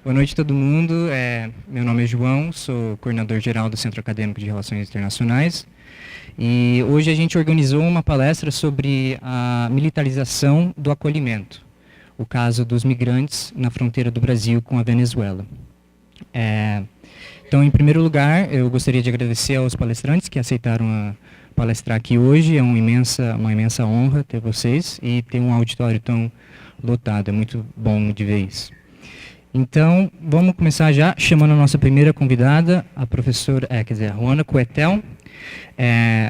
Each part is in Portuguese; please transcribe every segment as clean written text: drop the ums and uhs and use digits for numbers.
Boa noite a todo mundo. Meu nome é João, sou coordenador geral do Centro Acadêmico de Relações Internacionais. E hoje a gente organizou uma palestra sobre a militarização do acolhimento, o caso dos migrantes na fronteira do Brasil com a Venezuela. Então, em primeiro lugar, eu gostaria de agradecer aos palestrantes que aceitaram palestrar aqui hoje. É uma imensa honra ter vocês e ter um auditório tão lotado. É muito bom de ver isso. Então, vamos começar já chamando a nossa primeira convidada, a professora, a Juana Coetel.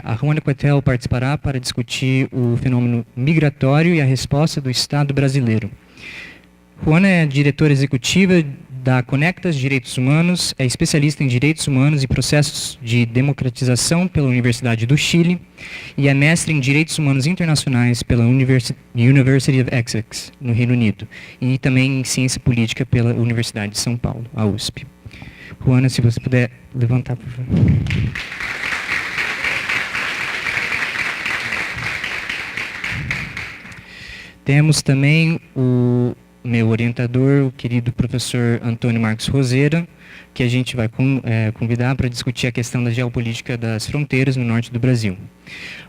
A Juana Coetel participará para discutir o fenômeno migratório e a resposta do Estado brasileiro. Juana é diretora executiva da Conectas Direitos Humanos, é especialista em direitos humanos e processos de democratização pela Universidade do Chile e é mestre em direitos humanos internacionais pela University of Essex, no Reino Unido, e também em ciência política pela Universidade de São Paulo, a USP. Juana, se você puder levantar, por favor. Temos também o meu orientador, o querido professor Antônio Marcos Roseira, que a gente vai convidar para discutir a questão da geopolítica das fronteiras no norte do Brasil.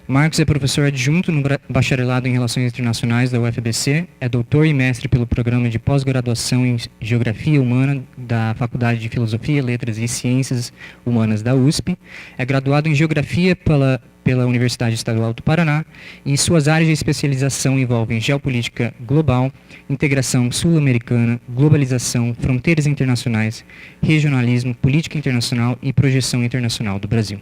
Marcos é professor adjunto no Bacharelado em Relações Internacionais da UFBC, é doutor e mestre pelo Programa de Pós-Graduação em Geografia Humana da Faculdade de Filosofia, Letras e Ciências Humanas da USP, é graduado em Geografia pela Universidade Estadual do Paraná, e suas áreas de especialização envolvem geopolítica global, integração sul-americana, globalização, fronteiras internacionais, regionalismo, política internacional e projeção internacional do Brasil.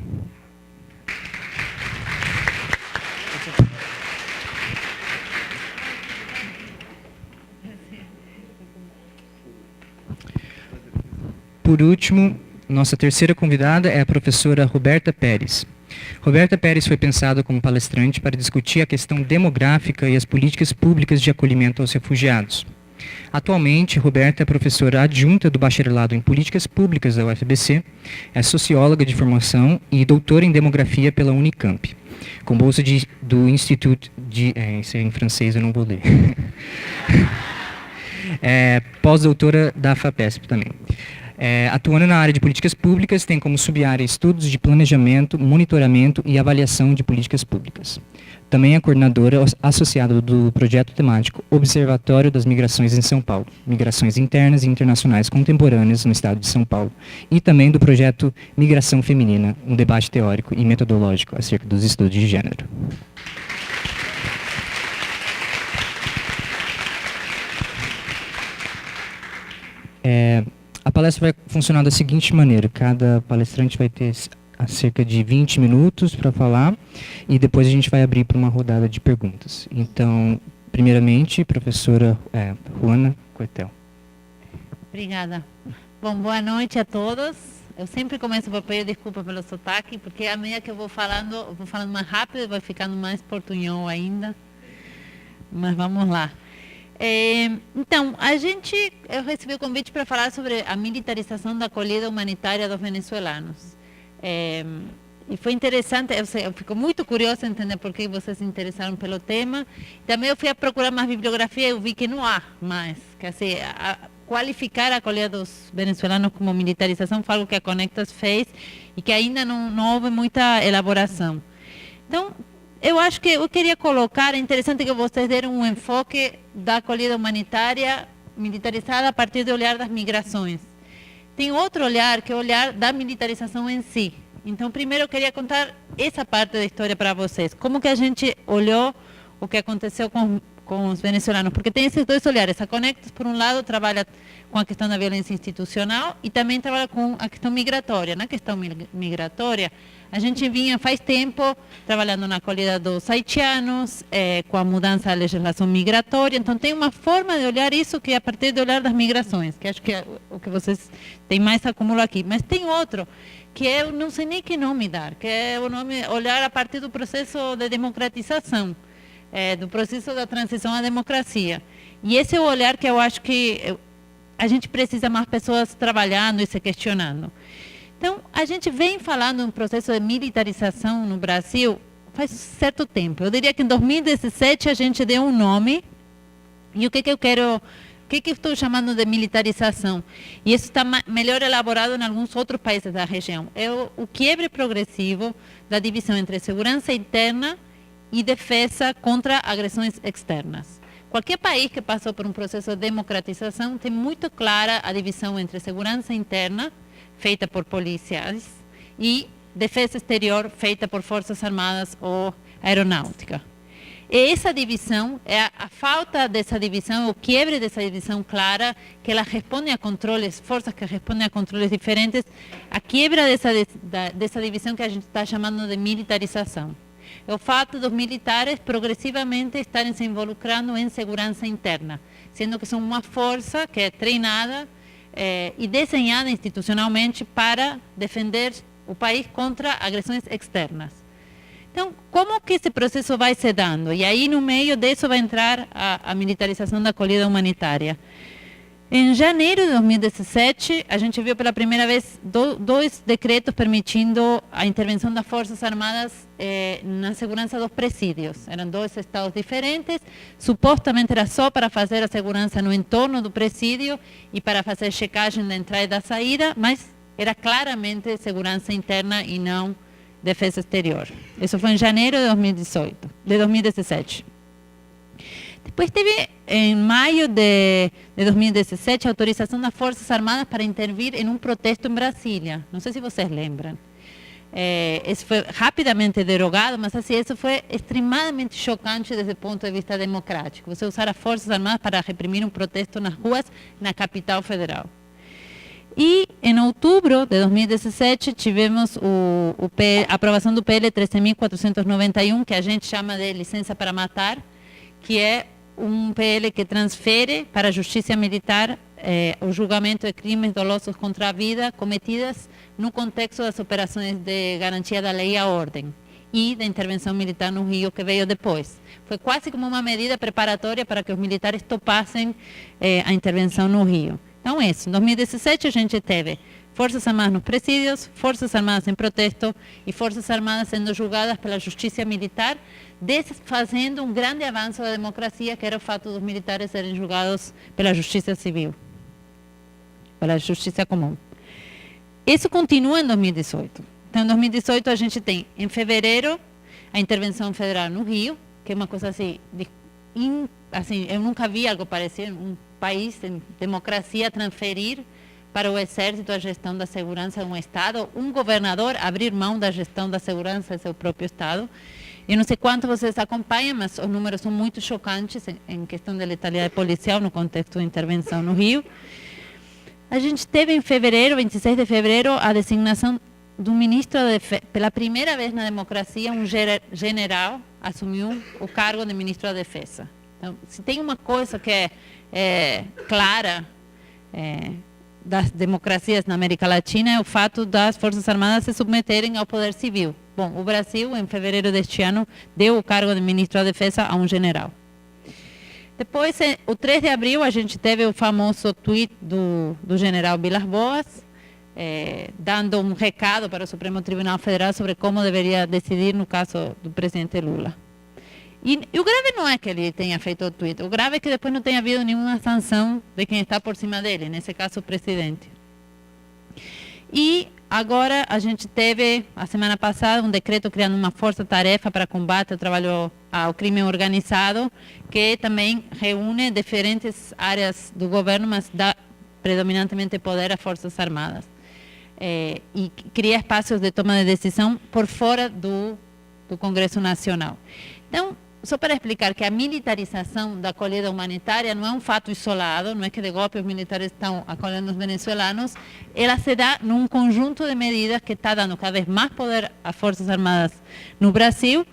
Por último, nossa terceira convidada é a professora Roberta Pérez. Roberta Pérez foi pensada como palestrante para discutir a questão demográfica e as políticas públicas de acolhimento aos refugiados. Atualmente, Roberta é professora adjunta do Bacharelado em Políticas Públicas da UFBC, é socióloga de formação e doutora em Demografia pela Unicamp, com bolsa do Instituto de... isso é em francês, eu não vou ler. Pós-doutora da FAPESP também. Atuando na área de políticas públicas, tem como sub-área estudos de planejamento, monitoramento e avaliação de políticas públicas. Também é coordenadora associada do projeto temático Observatório das Migrações em São Paulo, Migrações Internas e Internacionais Contemporâneas no Estado de São Paulo, e também do projeto Migração Feminina, um debate teórico e metodológico acerca dos estudos de gênero. A palestra vai funcionar da seguinte maneira: cada palestrante vai ter cerca de 20 minutos para falar e depois a gente vai abrir para uma rodada de perguntas. Então, primeiramente, professora Juana Coetel. Obrigada. Bom, boa noite a todos. Eu sempre começo por pedir desculpa pelo sotaque, porque à medida que eu vou falando mais rápido, vai ficando mais portunhol ainda. Mas vamos lá. Então, eu recebi o convite para falar sobre a militarização da acolhida humanitária dos venezuelanos. E foi interessante, eu fico muito curiosa em entender por que vocês se interessaram pelo tema. Também eu fui a procurar mais bibliografia e eu vi que não há mais. Que, assim, qualificar a acolhida dos venezuelanos como militarização foi algo que a Conectas fez e que ainda não houve muita elaboração. Então, eu acho que eu queria colocar, é interessante que vocês deram um enfoque da acolhida humanitária militarizada a partir do olhar das migrações. Tem outro olhar, que é o olhar da militarização em si. Então, primeiro eu queria contar essa parte da história para vocês. Como que a gente olhou o que aconteceu com os venezuelanos? Porque tem esses dois olhares. A Conectas, por um lado, trabalha com a questão da violência institucional e também trabalha com a questão migratória. Na questão migratória, a gente vinha faz tempo trabalhando na acolhida dos haitianos, com a mudança da legislação migratória. Então, tem uma forma de olhar isso que é a partir do olhar das migrações, que acho que é o que vocês têm mais acúmulo aqui. Mas tem outro, que eu não sei nem que nome dar, que é o nome olhar a partir do processo de democratização, do processo da transição à democracia. E esse é o olhar que eu acho que a gente precisa mais pessoas trabalhando e se questionando. Então, a gente vem falando um processo de militarização no Brasil faz certo tempo. Eu diria que em 2017 a gente deu um nome, e o que eu quero que eu estou chamando de militarização? E isso está melhor elaborado em alguns outros países da região. É o quiebre progressivo da divisão entre segurança interna e defesa contra agressões externas. Qualquer país que passou por um processo de democratização tem muito clara a divisão entre segurança interna, feita por policiais, e defesa exterior, feita por forças armadas ou aeronáutica. E essa divisão, a falta dessa divisão, o quiebre dessa divisão clara, que ela responde a controles, forças que respondem a controles diferentes, a quebra dessa divisão que a gente está chamando de militarização. É o fato dos militares progressivamente estarem se involucrando em segurança interna, sendo que são uma força que é treinada e desenhada institucionalmente para defender o país contra agressões externas. Então, como que esse processo vai se dando? E aí, no meio disso, vai entrar a militarização da acolhida humanitária. Em janeiro de 2017, a gente viu pela primeira vez dois decretos permitindo a intervenção das Forças Armadas na segurança dos presídios. Eram dois estados diferentes, supostamente era só para fazer a segurança no entorno do presídio e para fazer checagem da entrada e da saída, mas era claramente segurança interna e não defesa exterior. Isso foi em janeiro de 2017. Depois teve, em maio de 2017, a autorização das Forças Armadas para intervir em um protesto em Brasília. Não sei se vocês lembram. Isso foi rapidamente derogado, mas assim, isso foi extremamente chocante desde o ponto de vista democrático. Você usar as Forças Armadas para reprimir um protesto nas ruas na capital federal. E em outubro de 2017 tivemos a aprovação do PL 13.491, que a gente chama de licença para matar, que é um PL que transfere para a Justiça Militar o julgamento de crimes dolosos contra a vida cometidas no contexto das operações de garantia da lei e a ordem e da intervenção militar no Rio, que veio depois. Foi quase como uma medida preparatória para que os militares topassem a intervenção no Rio. Então, isso. Em 2017, a gente teve Forças Armadas nos presídios, Forças Armadas em protesto e Forças Armadas sendo julgadas pela Justiça Militar, fazendo um grande avanço da democracia, que era o fato dos militares serem julgados pela Justiça Civil, pela Justiça Comum. Isso continua em 2018. Então, em 2018, a gente tem, em fevereiro, a intervenção federal no Rio, que é uma coisa assim, eu nunca vi algo parecido, um país em democracia transferir para o Exército a gestão da segurança de um Estado, um governador abrir mão da gestão da segurança de seu próprio Estado. Eu não sei quanto vocês acompanham, mas os números são muito chocantes em questão de letalidade policial no contexto de intervenção no Rio. A gente teve em fevereiro, 26 de fevereiro, a designação do ministro da Defesa. Pela primeira vez na democracia, um general assumiu o cargo de ministro da Defesa. Então, se tem uma coisa que é clara das democracias na América Latina, é o fato das Forças Armadas se submeterem ao poder civil. Bom, o Brasil, em fevereiro deste ano, deu o cargo de ministro da Defesa a um general. Depois, o 3 de abril, a gente teve o famoso tweet do general Vilas Boas, dando um recado para o Supremo Tribunal Federal sobre como deveria decidir no caso do presidente Lula. E o grave não é que ele tenha feito o tweet, o grave é que depois não tenha havido nenhuma sanção de quem está por cima dele, nesse caso o presidente. E agora a gente teve, a semana passada, um decreto criando uma força-tarefa para combate ao crime organizado, que também reúne diferentes áreas do governo, mas dá predominantemente poder às Forças Armadas. E cria espaços de toma de decisão por fora do Congresso Nacional. Então, só para explicar que a militarização da acolhida humanitária não é um fato isolado, não é que de golpe os militares estão acolhendo os venezuelanos, ela se dá num conjunto de medidas que está dando cada vez mais poder às Forças Armadas no Brasil,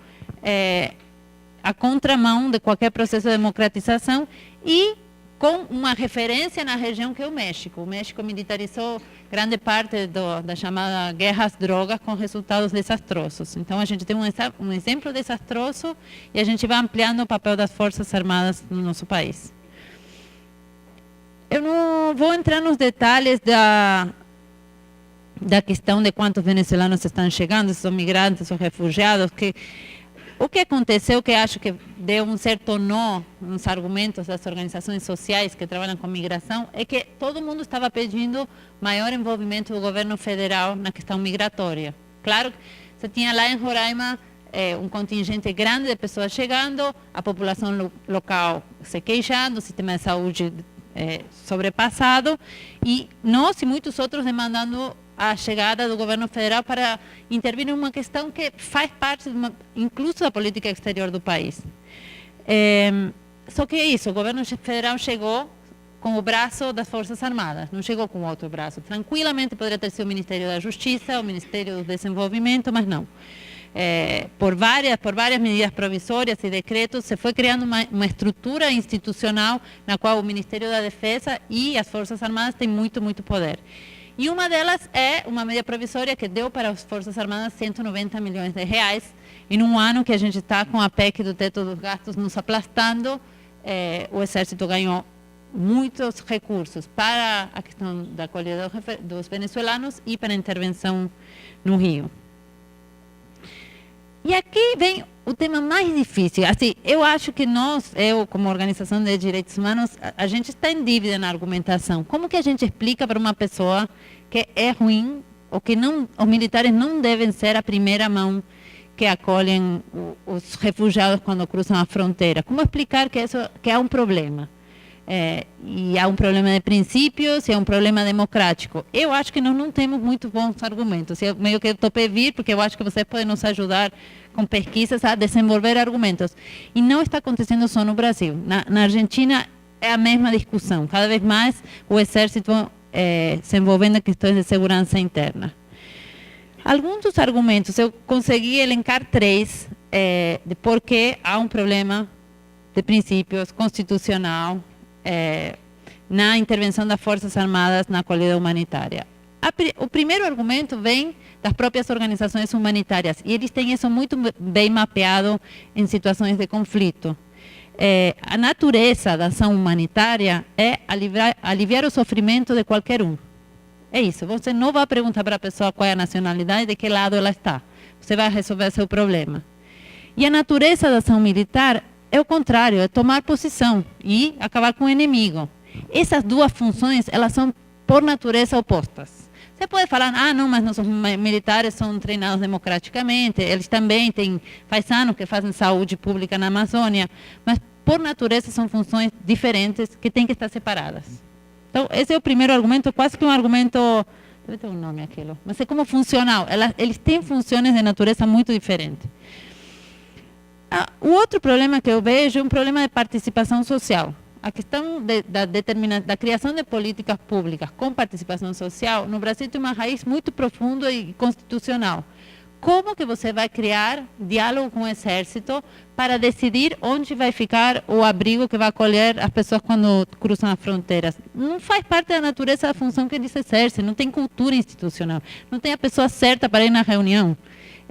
a contramão de qualquer processo de democratização e com uma referência na região que é o México. O México militarizou grande parte da chamada guerra às drogas com resultados desastrosos. Então, a gente tem um exemplo desastroso e a gente vai ampliando o papel das Forças Armadas no nosso país. Eu não vou entrar nos detalhes da questão de quantos venezuelanos estão chegando, se são migrantes ou refugiados, que O que aconteceu, que acho que deu um certo nó nos argumentos das organizações sociais que trabalham com migração, é que todo mundo estava pedindo maior envolvimento do governo federal na questão migratória. Claro que você tinha lá em Roraima um contingente grande de pessoas chegando, a população local se queixando, o sistema de saúde sobrepassado, e nós e muitos outros demandando a chegada do governo federal para intervir em uma questão que faz parte, incluso da política exterior do país. Só que é isso, o governo federal chegou com o braço das Forças Armadas, não chegou com outro braço. Tranquilamente poderia ter sido o Ministério da Justiça, o Ministério do Desenvolvimento, mas não. Por várias medidas provisórias e decretos, se foi criando uma estrutura institucional na qual o Ministério da Defesa e as Forças Armadas têm muito, muito poder. E uma delas é uma medida provisória que deu para as Forças Armadas 190 milhões de reais. Em um ano que a gente está com a PEC do teto dos gastos nos aplastando, o Exército ganhou muitos recursos para a questão da acolhida dos venezuelanos e para a intervenção no Rio. E aqui vem o tema mais difícil. Assim, eu acho que eu como organização de direitos humanos, a gente está em dívida na argumentação. Como que a gente explica para uma pessoa que é ruim, ou que os militares não devem ser a primeira mão que acolhem os refugiados quando cruzam a fronteira? Como explicar que há um problema? E há um problema de princípios e há um problema democrático. Eu acho que nós não temos muito bons argumentos. Eu meio que topei vir, porque eu acho que vocês podem nos ajudar com pesquisas a desenvolver argumentos. E não está acontecendo só no Brasil. Na Argentina é a mesma discussão. Cada vez mais o Exército se envolvendo em questões de segurança interna. Alguns dos argumentos, eu consegui elencar 3, de por que há um problema de princípios constitucional na intervenção das Forças Armadas na acolhida humanitária. O primeiro argumento vem das próprias organizações humanitárias, e eles têm isso muito bem mapeado em situações de conflito. A natureza da ação humanitária é aliviar o sofrimento de qualquer um. É isso, você não vai perguntar para a pessoa qual é a nacionalidade, de que lado ela está. Você vai resolver seu problema. E a natureza da ação militar é o contrário, é tomar posição e acabar com o inimigo. Essas duas funções, elas são por natureza opostas. Você pode falar, não, mas nossos militares são treinados democraticamente, eles também têm paisanos que fazem saúde pública na Amazônia, mas por natureza são funções diferentes que têm que estar separadas. Então, esse é o primeiro argumento, quase que um argumento, deve ter um nome aquilo, mas é como funcional, eles têm funções de natureza muito diferentes. O outro problema que eu vejo é um problema de participação social. A questão da criação de políticas públicas com participação social, no Brasil tem uma raiz muito profunda e constitucional. Como que você vai criar diálogo com o Exército para decidir onde vai ficar o abrigo que vai acolher as pessoas quando cruzam as fronteiras? Não faz parte da natureza da função que eles exercem, não tem cultura institucional, não tem a pessoa certa para ir na reunião.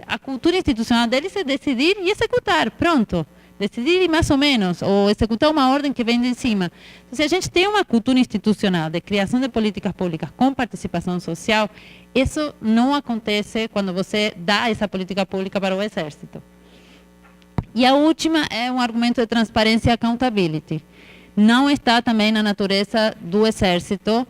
A cultura institucional deles é decidir e executar, pronto. Decidir mais ou menos, ou executar uma ordem que vem de cima. Então, se a gente tem uma cultura institucional de criação de políticas públicas com participação social, isso não acontece quando você dá essa política pública para o Exército. E a última é um argumento de transparência e accountability. Não está também na natureza do Exército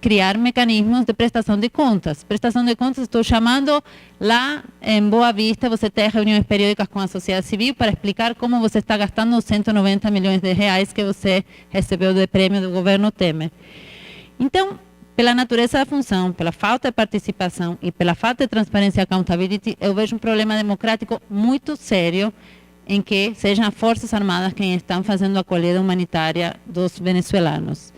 criar mecanismos de prestação de contas. Prestação de contas, estou chamando lá em Boa Vista, você tem reuniões periódicas com a sociedade civil para explicar como você está gastando os 190 milhões de reais que você recebeu de prêmio do governo Temer. Então, pela natureza da função, pela falta de participação e pela falta de transparência e accountability, eu vejo um problema democrático muito sério em que sejam as Forças Armadas quem estão fazendo a acolhida humanitária dos venezuelanos.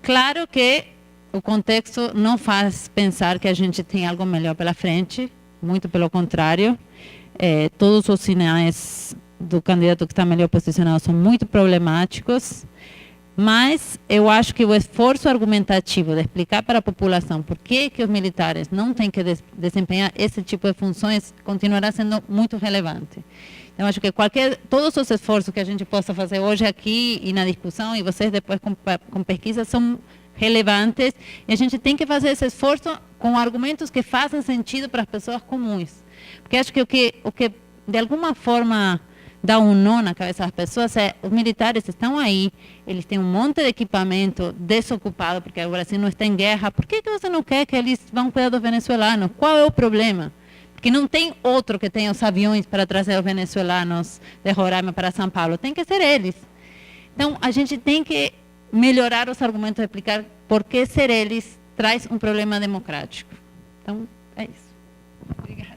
Claro que o contexto não faz pensar que a gente tem algo melhor pela frente, muito pelo contrário. Todos os sinais do candidato que está melhor posicionado são muito problemáticos, mas eu acho que o esforço argumentativo de explicar para a população por que os militares não têm que desempenhar esse tipo de funções continuará sendo muito relevante. Então, acho que todos os esforços que a gente possa fazer hoje aqui e na discussão, e vocês depois com pesquisa, são relevantes, e a gente tem que fazer esse esforço com argumentos que façam sentido para as pessoas comuns. Porque acho que o que de alguma forma, dá um nó na cabeça das pessoas. Os militares estão aí, eles têm um monte de equipamento desocupado, porque o Brasil não está em guerra. Por que você não quer que eles vão cuidar dos venezuelanos? Qual é o problema? Porque não tem outro que tenha os aviões para trazer os venezuelanos de Roraima para São Paulo. Tem que ser eles. Então, a gente tem que melhorar os argumentos, explicar por que ser eles traz um problema democrático. Então, é isso. Obrigada.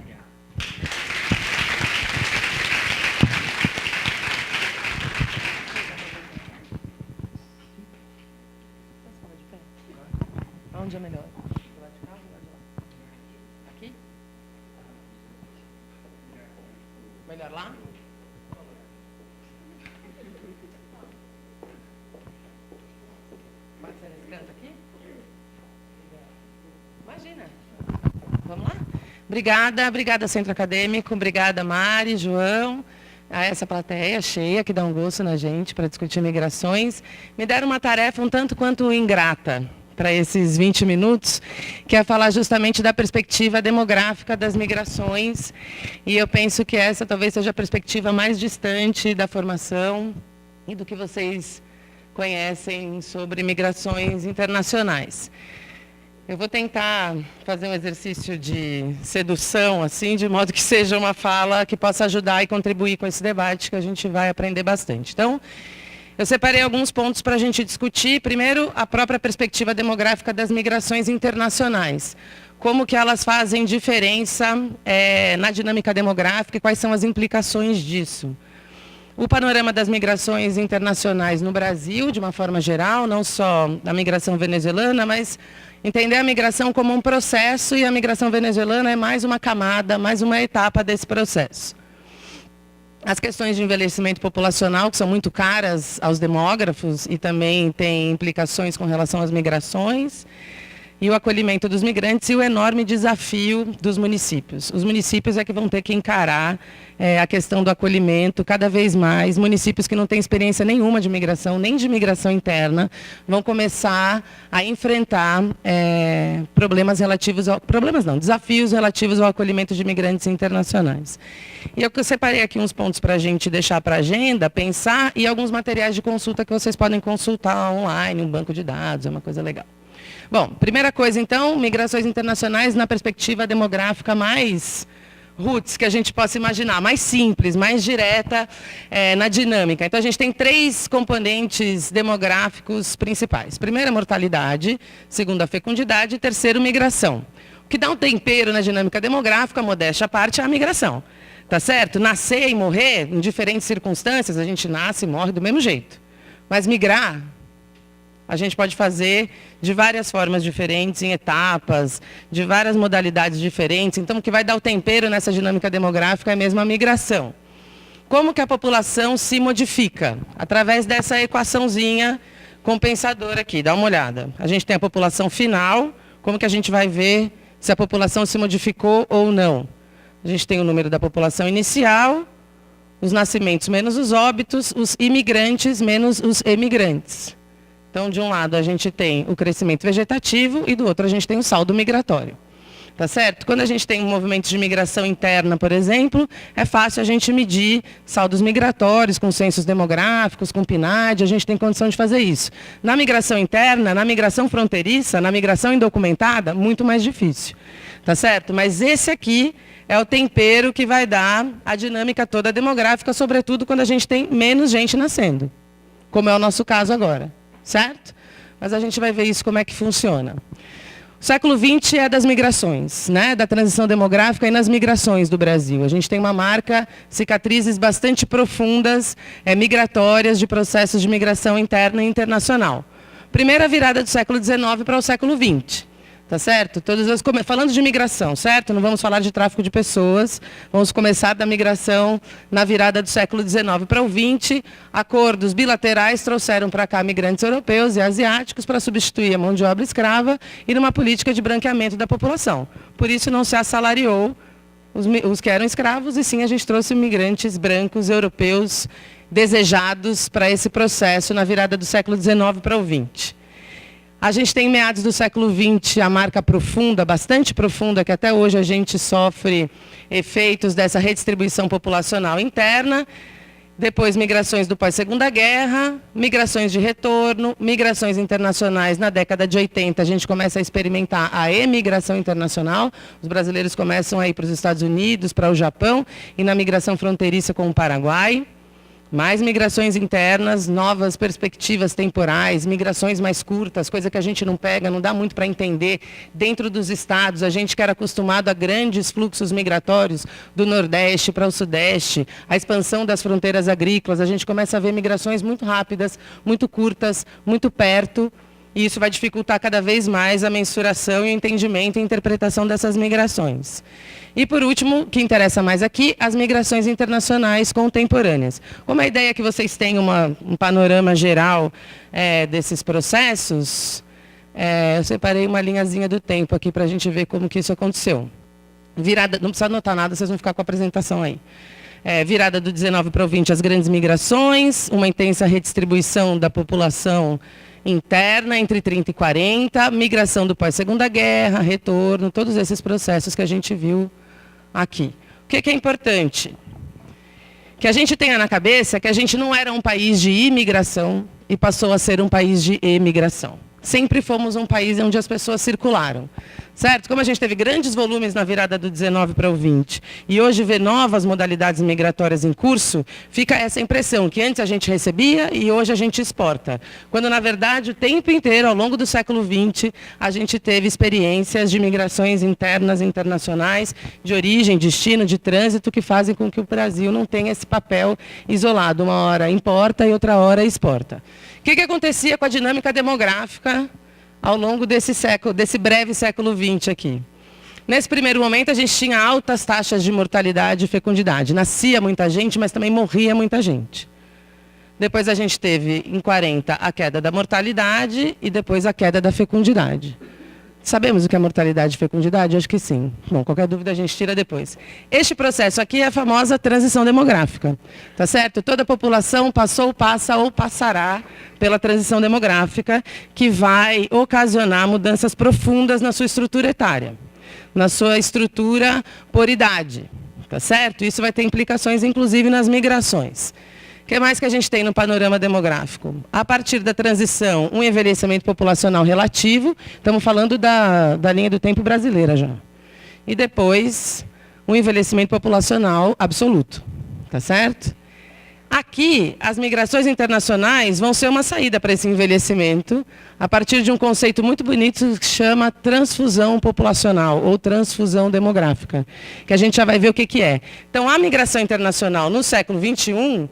Onde é melhor? Aqui? Melhor lá? Pode ser nesse canto aqui? Imagina. Vamos lá? Obrigada, Centro Acadêmico. Obrigada, Mari, João. A essa plateia cheia que dá um gosto na gente para discutir migrações. Me deram uma tarefa um tanto quanto ingrata para esses 20 minutos, que é falar justamente da perspectiva demográfica das migrações. E eu penso que essa talvez seja a perspectiva mais distante da formação e do que vocês conhecem sobre migrações internacionais. Eu vou tentar fazer um exercício de sedução, assim, de modo que seja uma fala que possa ajudar e contribuir com esse debate, que a gente vai aprender bastante. Então, eu separei alguns pontos para a gente discutir. Primeiro, a própria perspectiva demográfica das migrações internacionais. Como que elas fazem diferença na dinâmica demográfica e quais são as implicações disso. O panorama das migrações internacionais no Brasil, de uma forma geral, não só a migração venezuelana, mas entender a migração como um processo, e a migração venezuelana é mais uma camada, mais uma etapa desse processo. As questões de envelhecimento populacional, que são muito caras aos demógrafos e também têm implicações com relação às migrações, e o acolhimento dos migrantes e o enorme desafio dos municípios. Os municípios é que vão ter que encarar a questão do acolhimento cada vez mais. Municípios que não têm experiência nenhuma de migração, nem de migração interna, vão começar a enfrentar desafios relativos ao acolhimento de migrantes internacionais. E eu separei aqui uns pontos para a gente deixar para a agenda, pensar, e alguns materiais de consulta que vocês podem consultar online, um banco de dados, é uma coisa legal. Bom, primeira coisa, então, migrações internacionais na perspectiva demográfica mais roots que a gente possa imaginar, mais simples, mais direta na dinâmica. Então, a gente tem 3 componentes demográficos principais. Primeiro, a mortalidade. Segundo, a fecundidade. E terceiro, migração. O que dá um tempero na dinâmica demográfica, modéstia à parte, é a migração. Tá certo? Nascer e morrer, em diferentes circunstâncias, a gente nasce e morre do mesmo jeito. Mas migrar, a gente pode fazer de várias formas diferentes, em etapas, de várias modalidades diferentes. Então, o que vai dar o tempero nessa dinâmica demográfica é mesmo a migração. Como que a população se modifica? Através dessa equaçãozinha compensadora aqui, dá uma olhada. A gente tem a população final, como que a gente vai ver se a população se modificou ou não. A gente tem o número da população inicial, os nascimentos menos os óbitos, os imigrantes menos os emigrantes. Então, de um lado, a gente tem o crescimento vegetativo e do outro, a gente tem o saldo migratório. Tá certo? Quando a gente tem um movimento de migração interna, por exemplo, é fácil a gente medir saldos migratórios com censos demográficos, com PNAD, a gente tem condição de fazer isso. Na migração interna, na migração fronteiriça, na migração indocumentada, muito mais difícil. Tá certo? Mas esse aqui é o tempero que vai dar a dinâmica toda demográfica, sobretudo quando a gente tem menos gente nascendo, como é o nosso caso agora. Certo? Mas a gente vai ver isso, como é que funciona. O século XX é das migrações, né? Da transição demográfica e nas migrações do Brasil. A gente tem uma marca, cicatrizes bastante profundas, migratórias, de processos de migração interna e internacional. Primeira virada do século XIX para o século XX. Tá certo? Falando de migração, certo? Não vamos falar de tráfico de pessoas. Vamos começar da migração na virada do século XIX para o XX. Acordos bilaterais trouxeram para cá migrantes europeus e asiáticos para substituir a mão de obra escrava e numa política de branqueamento da população. Por isso não se assalariou os que eram escravos, e sim a gente trouxe imigrantes brancos europeus desejados para esse processo na virada do século XIX para o XX. A gente tem em meados do século XX a marca profunda, bastante profunda, que até hoje a gente sofre efeitos dessa redistribuição populacional interna. Depois, migrações do pós-segunda guerra, migrações de retorno, migrações internacionais. Na década de 80, a gente começa a experimentar a emigração internacional. Os brasileiros começam a ir para os Estados Unidos, para o Japão, e na migração fronteiriça com o Paraguai. Mais migrações internas, novas perspectivas temporais, migrações mais curtas, coisa que a gente não pega, não dá muito para entender. Dentro dos estados, a gente que era acostumado a grandes fluxos migratórios do Nordeste para o Sudeste, a expansão das fronteiras agrícolas, a gente começa a ver migrações muito rápidas, muito curtas, muito perto. E isso vai dificultar cada vez mais a mensuração e o entendimento e interpretação dessas migrações. E, por último, o que interessa mais aqui, as migrações internacionais contemporâneas. Como a ideia é que vocês tenham um panorama geral desses processos, eu separei uma linhazinha do tempo aqui para a gente ver como que isso aconteceu. Virada, não precisa anotar nada, vocês vão ficar com a apresentação aí. Virada do 19 para o 20, as grandes migrações, uma intensa redistribuição da população interna entre 30 e 40, migração do pós-segunda guerra, retorno, todos esses processos que a gente viu aqui. O que é importante? Que a gente tenha na cabeça que a gente não era um país de imigração e passou a ser um país de emigração. Sempre fomos um país onde as pessoas circularam, certo? Como a gente teve grandes volumes na virada do 19 para o 20 e hoje vê novas modalidades migratórias em curso, fica essa impressão que antes a gente recebia e hoje a gente exporta. Quando, na verdade, o tempo inteiro, ao longo do século 20, a gente teve experiências de migrações internas e internacionais, de origem, destino, de trânsito, que fazem com que o Brasil não tenha esse papel isolado. Uma hora importa e outra hora exporta. O que acontecia com a dinâmica demográfica ao longo desse breve século XX aqui? Nesse primeiro momento, a gente tinha altas taxas de mortalidade e fecundidade. Nascia muita gente, mas também morria muita gente. Depois a gente teve, em 40, a queda da mortalidade e depois a queda da fecundidade. Sabemos o que é mortalidade e fecundidade? Acho que sim. Bom, qualquer dúvida a gente tira depois. Este processo aqui é a famosa transição demográfica. Tá certo? Toda a população passou, passa ou passará pela transição demográfica, que vai ocasionar mudanças profundas na sua estrutura etária, na sua estrutura por idade. Tá certo? Isso vai ter implicações, inclusive, nas migrações. O que mais que a gente tem no panorama demográfico? A partir da transição, um envelhecimento populacional relativo, estamos falando da linha do tempo brasileira já. E depois, um envelhecimento populacional absoluto, tá certo? Aqui, as migrações internacionais vão ser uma saída para esse envelhecimento, a partir de um conceito muito bonito que se chama transfusão populacional, ou transfusão demográfica, que a gente já vai ver o que é. Então, a migração internacional no século XXI,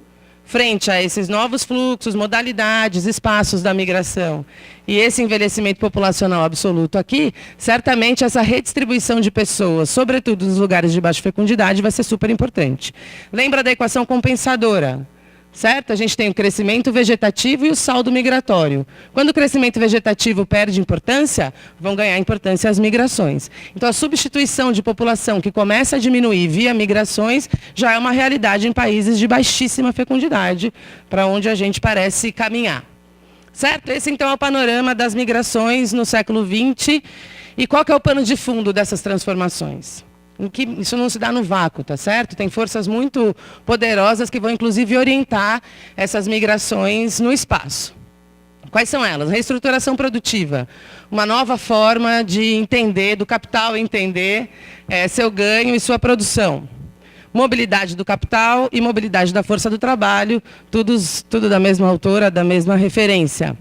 frente a esses novos fluxos, modalidades, espaços da migração e esse envelhecimento populacional absoluto aqui, certamente essa redistribuição de pessoas, sobretudo nos lugares de baixa fecundidade, vai ser super importante. Lembra da equação compensadora? Certo? A gente tem o crescimento vegetativo e o saldo migratório. Quando o crescimento vegetativo perde importância, vão ganhar importância as migrações. Então, a substituição de população que começa a diminuir via migrações já é uma realidade em países de baixíssima fecundidade, para onde a gente parece caminhar. Certo? Esse, então, é o panorama das migrações no século XX. E qual que é o pano de fundo dessas transformações? Isso não se dá no vácuo, tá certo? Tem forças muito poderosas que vão, inclusive, orientar essas migrações no espaço. Quais são elas? Reestruturação produtiva. Uma nova forma de entender, do capital entender seu ganho e sua produção. Mobilidade do capital e mobilidade da força do trabalho, tudo da mesma autora, da mesma referência.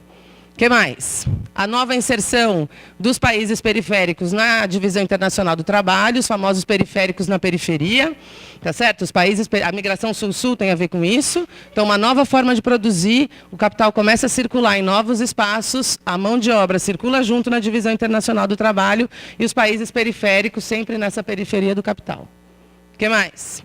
O que mais? A nova inserção dos países periféricos na divisão internacional do trabalho, os famosos periféricos na periferia, tá certo? A migração sul-sul tem a ver com isso. Então, uma nova forma de produzir, o capital começa a circular em novos espaços, a mão de obra circula junto na divisão internacional do trabalho e os países periféricos sempre nessa periferia do capital. O que mais?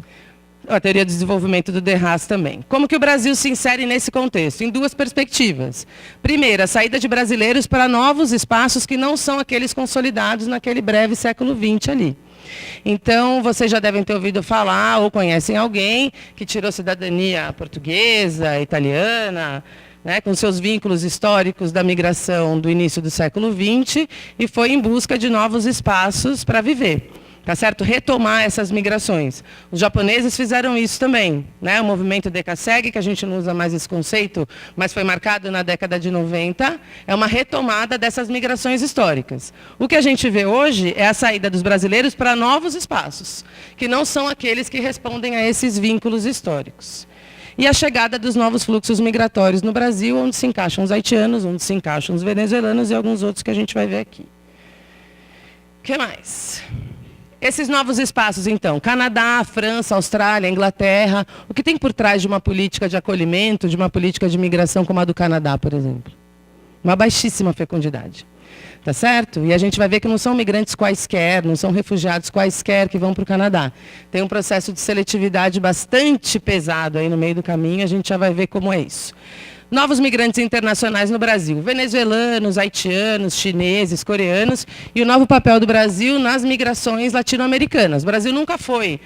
A teoria do desenvolvimento do De Haas também. Como que o Brasil se insere nesse contexto? Em duas perspectivas. Primeiro, a saída de brasileiros para novos espaços que não são aqueles consolidados naquele breve século XX ali. Então, vocês já devem ter ouvido falar ou conhecem alguém que tirou cidadania portuguesa, italiana, né, com seus vínculos históricos da migração do início do século XX, e foi em busca de novos espaços para viver. Tá certo? Retomar essas migrações. Os japoneses fizeram isso também, né? O movimento Dekasegi, que a gente não usa mais esse conceito, mas foi marcado na década de 90, é uma retomada dessas migrações históricas. O que a gente vê hoje é a saída dos brasileiros para novos espaços, que não são aqueles que respondem a esses vínculos históricos. E a chegada dos novos fluxos migratórios no Brasil, onde se encaixam os haitianos, onde se encaixam os venezuelanos e alguns outros que a gente vai ver aqui. O que mais? Esses novos espaços, então, Canadá, França, Austrália, Inglaterra, o que tem por trás de uma política de acolhimento, de uma política de migração como a do Canadá, por exemplo? Uma baixíssima fecundidade. Tá certo? E a gente vai ver que não são migrantes quaisquer, não são refugiados quaisquer que vão para o Canadá. Tem um processo de seletividade bastante pesado aí no meio do caminho, a gente já vai ver como é isso. Novos migrantes internacionais no Brasil, venezuelanos, haitianos, chineses, coreanos, e o novo papel do Brasil nas migrações latino-americanas. O Brasil nunca foi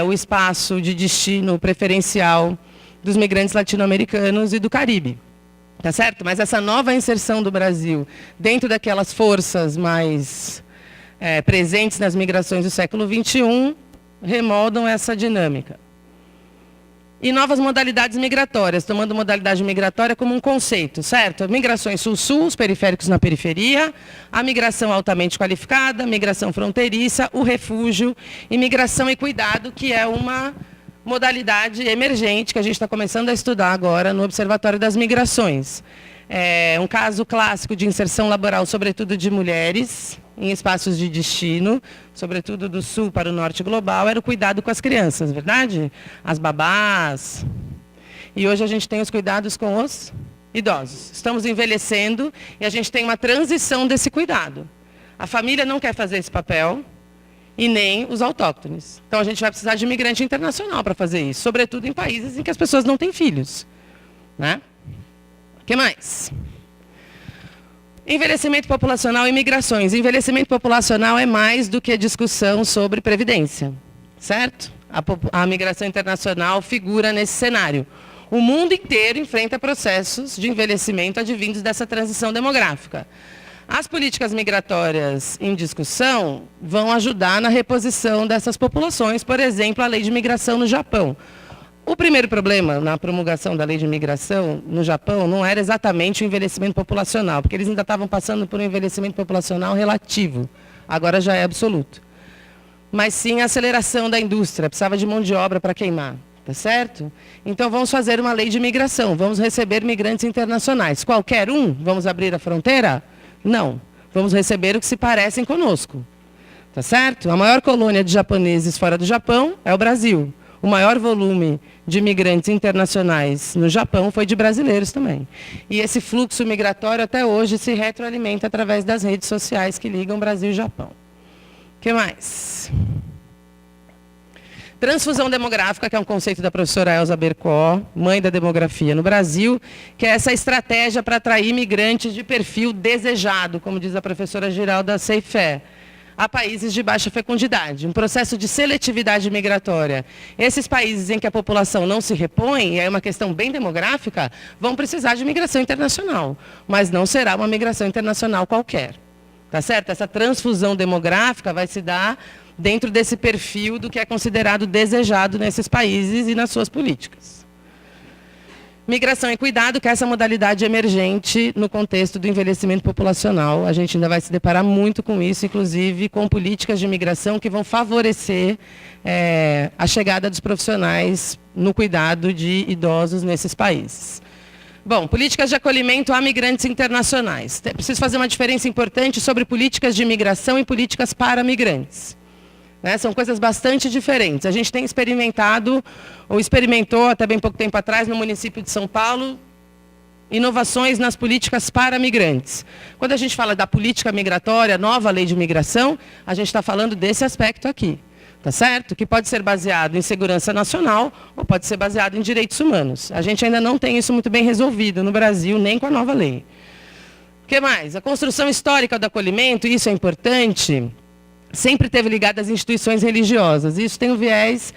o espaço de destino preferencial dos migrantes latino-americanos e do Caribe. Tá certo? Mas essa nova inserção do Brasil dentro daquelas forças mais presentes nas migrações do século XXI remoldam essa dinâmica. E novas modalidades migratórias, tomando modalidade migratória como um conceito, certo? Migrações sul-sul, os periféricos na periferia, a migração altamente qualificada, migração fronteiriça, o refúgio, imigração e cuidado, que é uma modalidade emergente que a gente está começando a estudar agora no Observatório das Migrações. É um caso clássico de inserção laboral, sobretudo de mulheres, em espaços de destino, sobretudo do sul para o norte global, era o cuidado com as crianças, verdade? As babás. E hoje a gente tem os cuidados com os idosos. Estamos envelhecendo e a gente tem uma transição desse cuidado. A família não quer fazer esse papel e nem os autóctones. Então a gente vai precisar de imigrante internacional para fazer isso, sobretudo em países em que as pessoas não têm filhos, né? O que mais? Envelhecimento populacional e migrações. Envelhecimento populacional é mais do que a discussão sobre previdência, certo? A migração internacional figura nesse cenário. O mundo inteiro enfrenta processos de envelhecimento advindos dessa transição demográfica. As políticas migratórias em discussão vão ajudar na reposição dessas populações, por exemplo, a lei de migração no Japão. O primeiro problema na promulgação da lei de imigração no Japão não era exatamente o envelhecimento populacional, porque eles ainda estavam passando por um envelhecimento populacional relativo, agora já é absoluto. Mas sim a aceleração da indústria, precisava de mão de obra para queimar, tá certo? Então vamos fazer uma lei de imigração, vamos receber migrantes internacionais. Qualquer um? Vamos abrir a fronteira? Não, vamos receber os que se parecem conosco, tá certo? A maior colônia de japoneses fora do Japão é o Brasil. O maior volume de imigrantes internacionais no Japão foi de brasileiros também. E esse fluxo migratório até hoje se retroalimenta através das redes sociais que ligam Brasil e Japão. O que mais? Transfusão demográfica, que é um conceito da professora Elza Bercó, mãe da demografia no Brasil, que é essa estratégia para atrair imigrantes de perfil desejado, como diz a professora Giralda Seifé, a países de baixa fecundidade, um processo de seletividade migratória. Esses países em que a população não se repõe, e é uma questão bem demográfica, vão precisar de migração internacional, mas não será uma migração internacional qualquer. Tá certo? Essa transfusão demográfica vai se dar dentro desse perfil do que é considerado desejado nesses países e nas suas políticas. Migração e cuidado, que é essa modalidade emergente no contexto do envelhecimento populacional. A gente ainda vai se deparar muito com isso, inclusive com políticas de migração que vão favorecer a chegada dos profissionais no cuidado de idosos nesses países. Bom, políticas de acolhimento a migrantes internacionais. Preciso fazer uma diferença importante sobre políticas de imigração e políticas para migrantes. São coisas bastante diferentes. A gente tem experimentado, ou experimentou até bem pouco tempo atrás, no município de São Paulo, inovações nas políticas para migrantes. Quando a gente fala da política migratória, nova lei de imigração, a gente está falando desse aspecto aqui, tá certo? Que pode ser baseado em segurança nacional ou pode ser baseado em direitos humanos. A gente ainda não tem isso muito bem resolvido no Brasil, nem com a nova lei. O que mais? A construção histórica do acolhimento, isso é importante. sempre esteve ligada às instituições religiosas. Isso tem um viés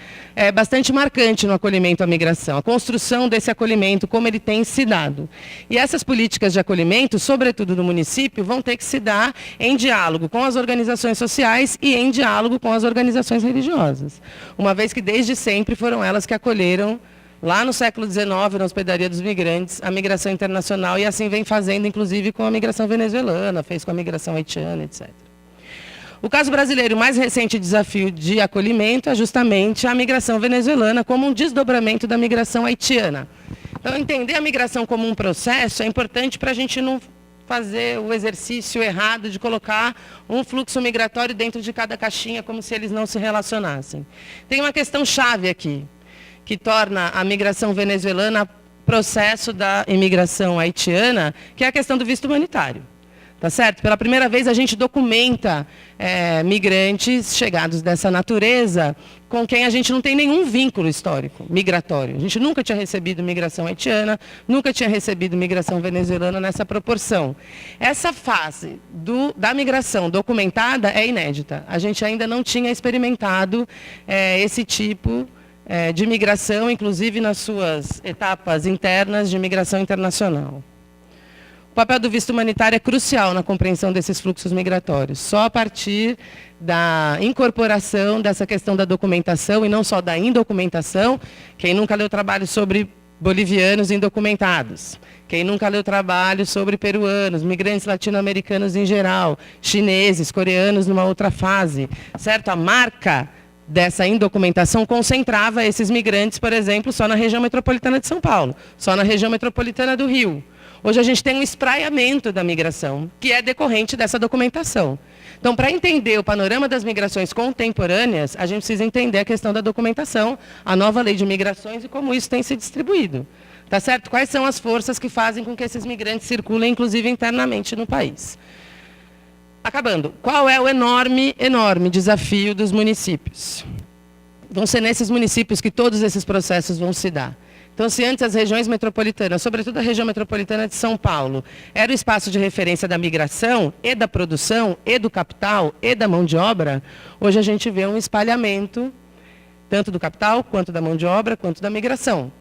bastante marcante no acolhimento à migração, a construção desse acolhimento, como ele tem se dado. E essas políticas de acolhimento, sobretudo no município, vão ter que se dar em diálogo com as organizações sociais e em diálogo com as organizações religiosas, uma vez que desde sempre foram elas que acolheram, lá no século XIX, na hospedaria dos migrantes, a migração internacional, e assim vem fazendo, inclusive, com a migração venezuelana, fez com a migração haitiana, etc. O caso brasileiro, o mais recente desafio de acolhimento é justamente a migração venezuelana como um desdobramento da migração haitiana. Então, entender a migração como um processo é importante para a gente não fazer o exercício errado de colocar um fluxo migratório dentro de cada caixinha, como se eles não se relacionassem. Tem uma questão chave aqui, que torna a migração venezuelana processo da imigração haitiana, que é a questão do visto humanitário. Tá certo? Pela primeira vez a gente documenta migrantes chegados dessa natureza com quem a gente não tem nenhum vínculo histórico migratório. A gente nunca tinha recebido migração haitiana, nunca tinha recebido migração venezuelana nessa proporção. Essa fase da migração documentada é inédita. A gente ainda não tinha experimentado esse tipo de migração, inclusive nas suas etapas internas de migração internacional. O papel do visto humanitário é crucial na compreensão desses fluxos migratórios. Só a partir da incorporação dessa questão da documentação, e não só da indocumentação, quem nunca leu trabalho sobre bolivianos indocumentados, quem nunca leu trabalho sobre peruanos, migrantes latino-americanos em geral, chineses, coreanos numa outra fase, certo? A marca dessa indocumentação concentrava esses migrantes, por exemplo, só na região metropolitana de São Paulo, só na região metropolitana do Rio. Hoje a gente tem um espraiamento da migração, que é decorrente dessa documentação. Então, para entender o panorama das migrações contemporâneas, a gente precisa entender a questão da documentação, a nova lei de migrações e como isso tem se distribuído. Tá certo? Quais são as forças que fazem com que esses migrantes circulem, inclusive internamente no país? Acabando, qual é o enorme desafio dos municípios? Vão ser nesses municípios que todos esses processos vão se dar. Então, se antes as regiões metropolitanas, sobretudo a região metropolitana de São Paulo, era o espaço de referência da migração, e da produção, e do capital, e da mão de obra, hoje a gente vê um espalhamento, tanto do capital, quanto da mão de obra, quanto da migração.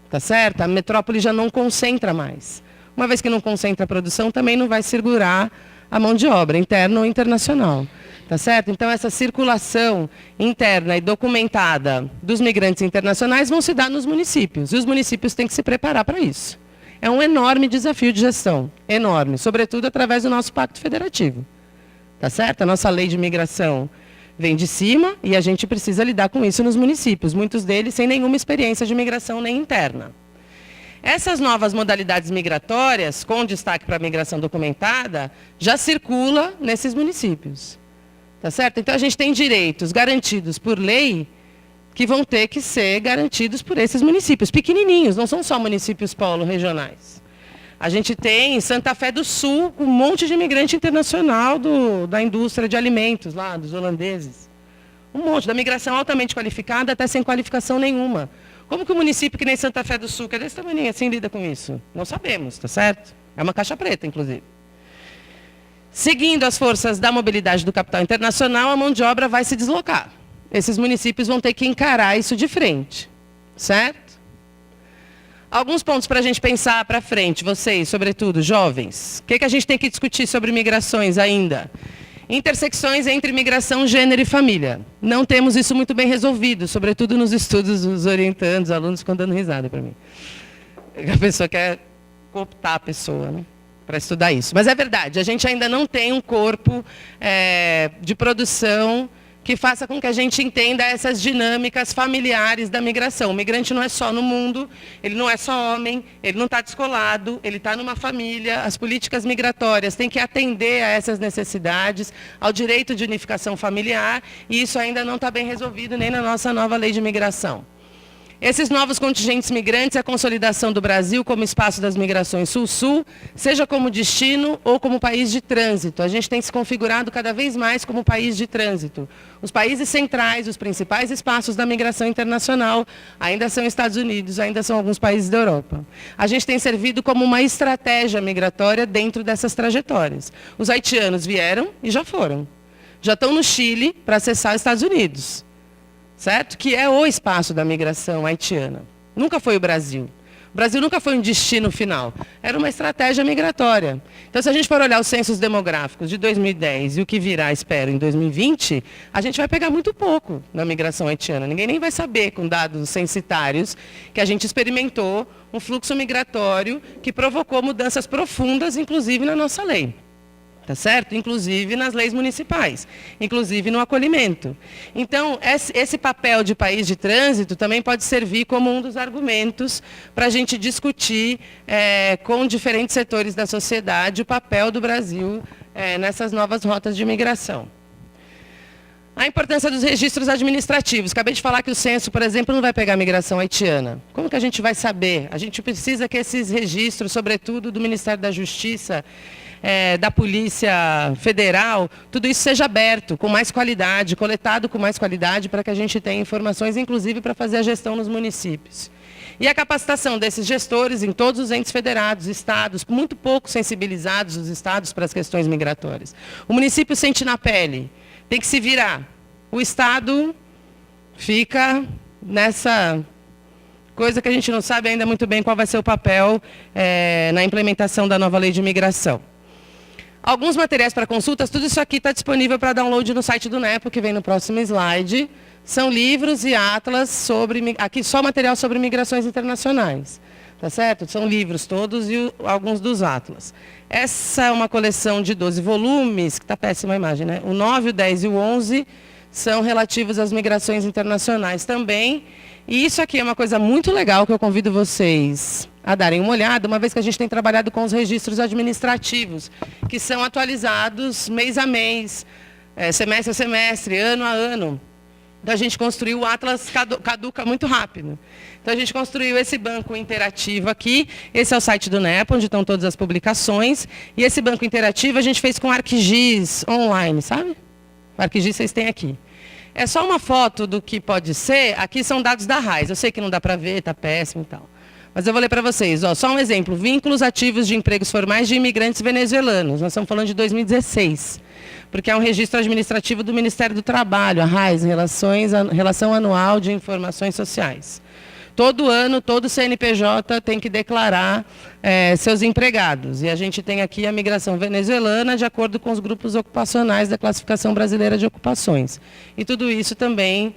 Tá certo? A metrópole já não concentra mais. Uma vez que não concentra a produção, também não vai segurar a mão de obra, interna ou internacional. Tá certo? Então, essa circulação interna e documentada dos migrantes internacionais vão se dar nos municípios. E os municípios têm que se preparar para isso. É um enorme desafio de gestão. Enorme. Sobretudo através do nosso Pacto Federativo. Tá certo? A nossa lei de migração vem de cima e a gente precisa lidar com isso nos municípios. Muitos deles sem nenhuma experiência de migração nem interna. Essas novas modalidades migratórias, com destaque para a migração documentada, já circula nesses municípios. Tá certo? Então, a gente tem direitos garantidos por lei que vão ter que ser garantidos por esses municípios pequenininhos, não são só municípios polo regionais. A gente tem em Santa Fé do Sul um monte de imigrante internacional da indústria de alimentos, lá, dos holandeses. Um monte, da migração altamente qualificada até sem qualificação nenhuma. Como que um município que nem Santa Fé do Sul, que é desse tamanho assim, lida com isso? Não sabemos, tá certo? É uma caixa preta, inclusive. Seguindo as forças da mobilidade do capital internacional, a mão de obra vai se deslocar. Esses municípios vão ter que encarar isso de frente, certo? Alguns pontos para a gente pensar para frente, vocês, sobretudo, jovens. O que a gente tem que discutir sobre migrações ainda? Intersecções entre migração, gênero e família. Não temos isso muito bem resolvido, sobretudo nos estudos, os orientandos, os alunos ficam dando risada para mim. A pessoa quer cooptar a pessoa, né? Para estudar isso. Mas é verdade, a gente ainda não tem um corpo de produção que faça com que a gente entenda essas dinâmicas familiares da migração. O migrante não é só no mundo, ele não é só homem, ele não está descolado, ele está numa família. As políticas migratórias têm que atender a essas necessidades, ao direito de unificação familiar, e isso ainda não está bem resolvido nem na nossa nova lei de migração. Esses novos contingentes migrantes, a consolidação do Brasil como espaço das migrações sul-sul, seja como destino ou como país de trânsito. A gente tem se configurado cada vez mais como país de trânsito. Os países centrais, os principais espaços da migração internacional, ainda são Estados Unidos, ainda são alguns países da Europa. A gente tem servido como uma estratégia migratória dentro dessas trajetórias. Os haitianos vieram e já foram. já estão no Chile para acessar os Estados Unidos, certo? Que é o espaço da migração haitiana. Nunca foi o Brasil. O Brasil nunca foi um destino final. Era uma estratégia migratória. Então, se a gente for olhar os censos demográficos de 2010 e o que virá, espero, em 2020, a gente vai pegar muito pouco na migração haitiana. Ninguém nem vai saber, com dados censitários, que a gente experimentou um fluxo migratório que provocou mudanças profundas, inclusive na nossa lei. Tá certo? Inclusive nas leis municipais, inclusive no acolhimento. Então, esse papel de país de trânsito também pode servir como um dos argumentos para a gente discutir com diferentes setores da sociedade o papel do Brasil nessas novas rotas de migração. A importância dos registros administrativos. Acabei de falar que o censo, por exemplo, não vai pegar a migração haitiana. Como que a gente vai saber? A gente precisa que esses registros, sobretudo do Ministério da Justiça, da Polícia Federal, tudo isso seja aberto, com mais qualidade, coletado com mais qualidade, para que a gente tenha informações, inclusive, para fazer a gestão nos municípios. E a capacitação desses gestores em todos os entes federados, estados, muito pouco sensibilizados os estados para as questões migratórias. O município sente na pele, tem que se virar. O estado fica nessa coisa que a gente não sabe ainda muito bem qual vai ser o papel na implementação da nova lei de imigração. Alguns materiais para consultas, tudo isso aqui está disponível para download no site do NEPO, que vem no próximo slide. São livros e atlas sobre, aqui só material sobre migrações internacionais. Tá certo? São livros todos e alguns dos atlas. Essa é uma coleção de 12 volumes, que está péssima a imagem, né? O 9, o 10 e o 11 são relativos às migrações internacionais também. E isso aqui é uma coisa muito legal que eu convido vocês a darem uma olhada, uma vez que a gente tem trabalhado com os registros administrativos, que são atualizados mês a mês, semestre a semestre, ano a ano. Então, a gente construiu o Atlas caduca muito rápido. Então, a gente construiu esse banco interativo aqui. Esse é o site do NEPO, onde estão todas as publicações. E esse banco interativo a gente fez com ArcGIS online, sabe? O ArcGIS vocês têm aqui. É só uma foto do que pode ser. Aqui são dados da RAIS. Eu sei que não dá para ver, está péssimo e tal. Mas eu vou ler para vocês. Ó, só um exemplo. Vínculos ativos de empregos formais de imigrantes venezuelanos. Nós estamos falando de 2016. Porque é um registro administrativo do Ministério do Trabalho, a RAIS, Relação Anual de Informações Sociais. Todo ano, todo CNPJ tem que declarar seus empregados. E a gente tem aqui a migração venezuelana de acordo com os grupos ocupacionais da Classificação Brasileira de Ocupações. E tudo isso também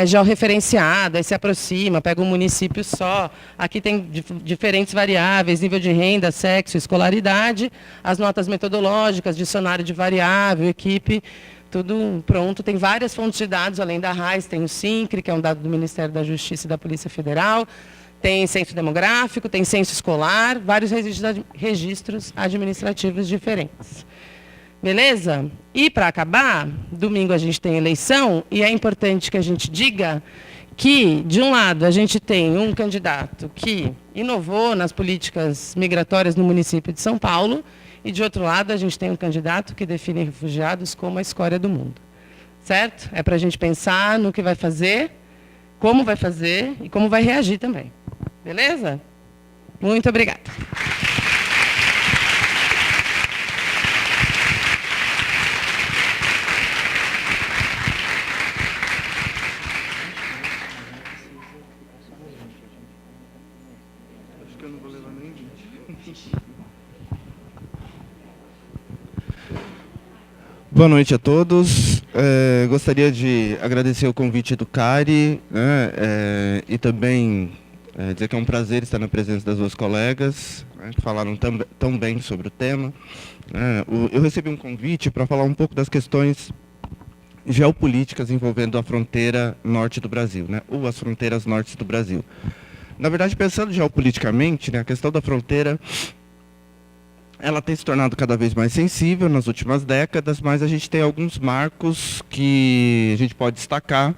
já referenciado, aí se aproxima, pega um município só. Aqui tem diferentes variáveis, nível de renda, sexo, escolaridade, as notas metodológicas, dicionário de variável, equipe, tudo pronto. Tem várias fontes de dados, além da RAIS, tem o SINCRE, que é um dado do Ministério da Justiça e da Polícia Federal, tem censo demográfico, tem censo escolar, vários registros administrativos diferentes. Beleza? E, para acabar, domingo a gente tem eleição, e é importante que a gente diga que, de um lado, a gente tem um candidato que inovou nas políticas migratórias no município de São Paulo, e, de outro lado, a gente tem um candidato que define refugiados como a escória do mundo. Certo? É para a gente pensar no que vai fazer, como vai fazer e como vai reagir também. Beleza? Muito obrigada. Acho que eu não vou levar nem 20. Boa noite a todos. Gostaria de agradecer o convite do CARI, né, e também dizer que é um prazer estar na presença das duas colegas, né, que falaram tão bem sobre o tema. Eu recebi um convite para falar um pouco das questões geopolíticas envolvendo a fronteira norte do Brasil, né, ou as fronteiras norte do Brasil. Na verdade, pensando geopoliticamente, né, a questão da fronteira ela tem se tornado cada vez mais sensível nas últimas décadas, mas a gente tem alguns marcos que a gente pode destacar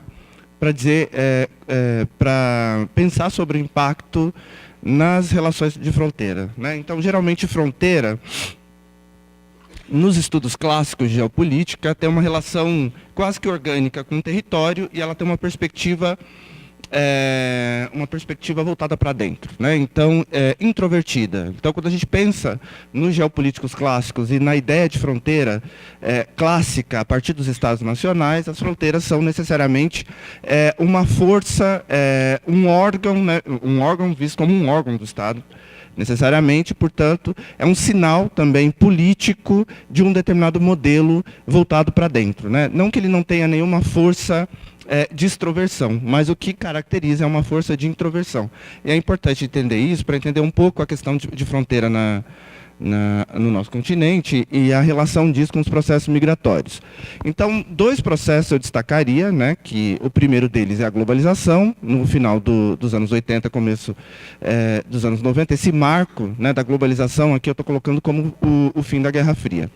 para dizer, para pensar sobre o impacto nas relações de fronteira, né? Então, geralmente, fronteira, nos estudos clássicos de geopolítica, tem uma relação quase que orgânica com o território e ela tem uma perspectiva uma perspectiva voltada para dentro, né? Então, introvertida. Então, quando a gente pensa nos geopolíticos clássicos e na ideia de fronteira clássica a partir dos Estados nacionais, as fronteiras são necessariamente uma força, um órgão, né? Um órgão visto como um órgão do Estado, necessariamente, portanto, é um sinal também político de um determinado modelo voltado para dentro, né? Não que ele não tenha nenhuma força de extroversão, mas o que caracteriza é uma força de introversão. E é importante entender isso para entender um pouco a questão de fronteira no nosso continente e a relação disso com os processos migratórios. Então, 2 processos eu destacaria, né, que o primeiro deles é a globalização, no final dos anos 80, começo dos anos 90, esse marco, né, da globalização aqui eu estou colocando como o fim da Guerra Fria.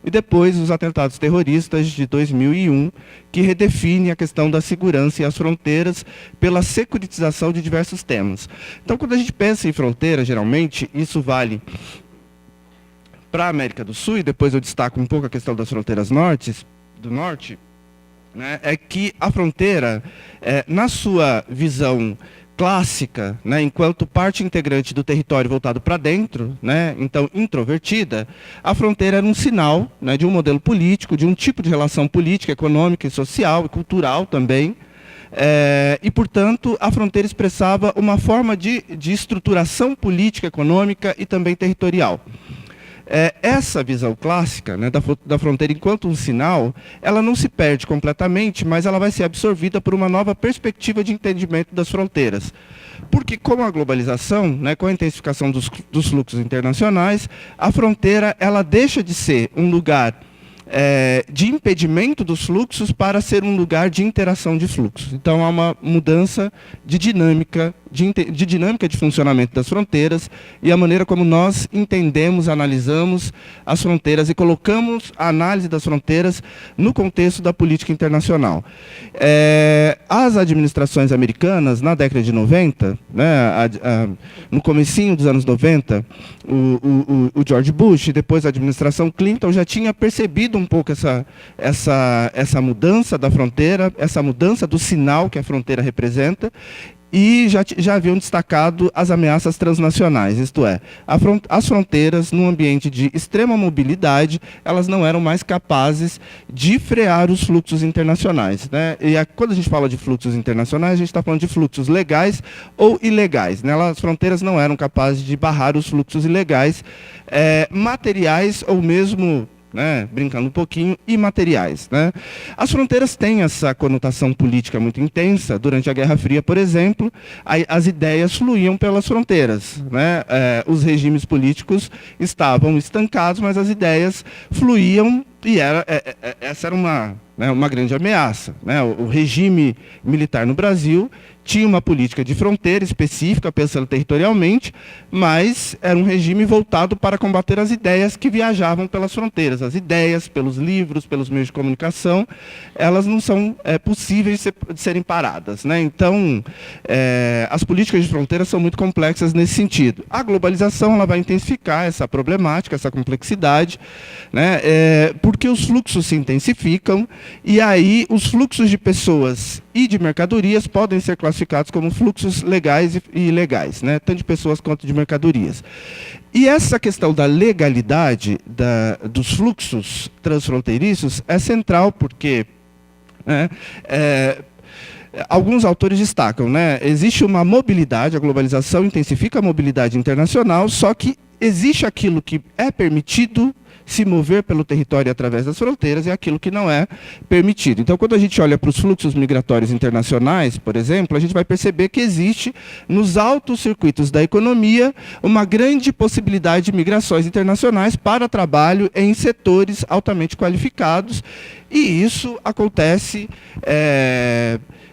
E depois os atentados terroristas de 2001, que redefine a questão da segurança e as fronteiras pela securitização de diversos temas. Então, quando a gente pensa em fronteira, geralmente, isso vale para a América do Sul, e depois eu destaco um pouco a questão das fronteiras do norte, né, é que a fronteira, na sua visão clássica, né, enquanto parte integrante do território voltado para dentro, né, então introvertida, a fronteira era um sinal, né, de um modelo político, de um tipo de relação política, econômica, e social e cultural também, e, portanto, a fronteira expressava uma forma de estruturação política, econômica e também territorial. Essa visão clássica, né, da fronteira enquanto um sinal, ela não se perde completamente, mas ela vai ser absorvida por uma nova perspectiva de entendimento das fronteiras. Porque com a globalização, né, com a intensificação dos fluxos internacionais, a fronteira ela deixa de ser um lugar de impedimento dos fluxos para ser um lugar de interação de fluxos. Então, há uma mudança de dinâmica de funcionamento das fronteiras e a maneira como nós entendemos, analisamos as fronteiras e colocamos a análise das fronteiras no contexto da política internacional. As administrações americanas, na década de 90, né, no comecinho dos anos 90, o George Bush e depois a administração Clinton já tinha percebido um pouco essa mudança da fronteira, essa mudança do sinal que a fronteira representa, e já haviam destacado as ameaças transnacionais, isto é, as fronteiras, num ambiente de extrema mobilidade, elas não eram mais capazes de frear os fluxos internacionais, né? E quando a gente fala de fluxos internacionais, a gente está falando de fluxos legais ou ilegais, né? As fronteiras não eram capazes de barrar os fluxos ilegais, materiais ou mesmo, né, brincando um pouquinho, imateriais, né? As fronteiras têm essa conotação política muito intensa. Durante a Guerra Fria, por exemplo, as ideias fluíam pelas fronteiras, né? Os regimes políticos estavam estancados, mas as ideias fluíam e essa era uma grande ameaça, né? O regime militar no Brasil tinha uma política de fronteira específica, pensando territorialmente, mas era um regime voltado para combater as ideias que viajavam pelas fronteiras. As ideias, pelos livros, pelos meios de comunicação, elas não são possíveis de serem paradas, né? Então, as políticas de fronteira são muito complexas nesse sentido. A globalização ela vai intensificar essa problemática, essa complexidade, né? Porque os fluxos se intensificam e aí os fluxos de pessoas e de mercadorias podem ser classificados como fluxos legais e ilegais, né? Tanto de pessoas quanto de mercadorias. E essa questão da legalidade dos fluxos transfronteiriços é central porque alguns autores destacam, né? Existe uma mobilidade, a globalização intensifica a mobilidade internacional, só que existe aquilo que é permitido se mover pelo território através das fronteiras e aquilo que não é permitido. Então, quando a gente olha para os fluxos migratórios internacionais, por exemplo, a gente vai perceber que existe, nos altos circuitos da economia, uma grande possibilidade de migrações internacionais para trabalho em setores altamente qualificados, e isso acontece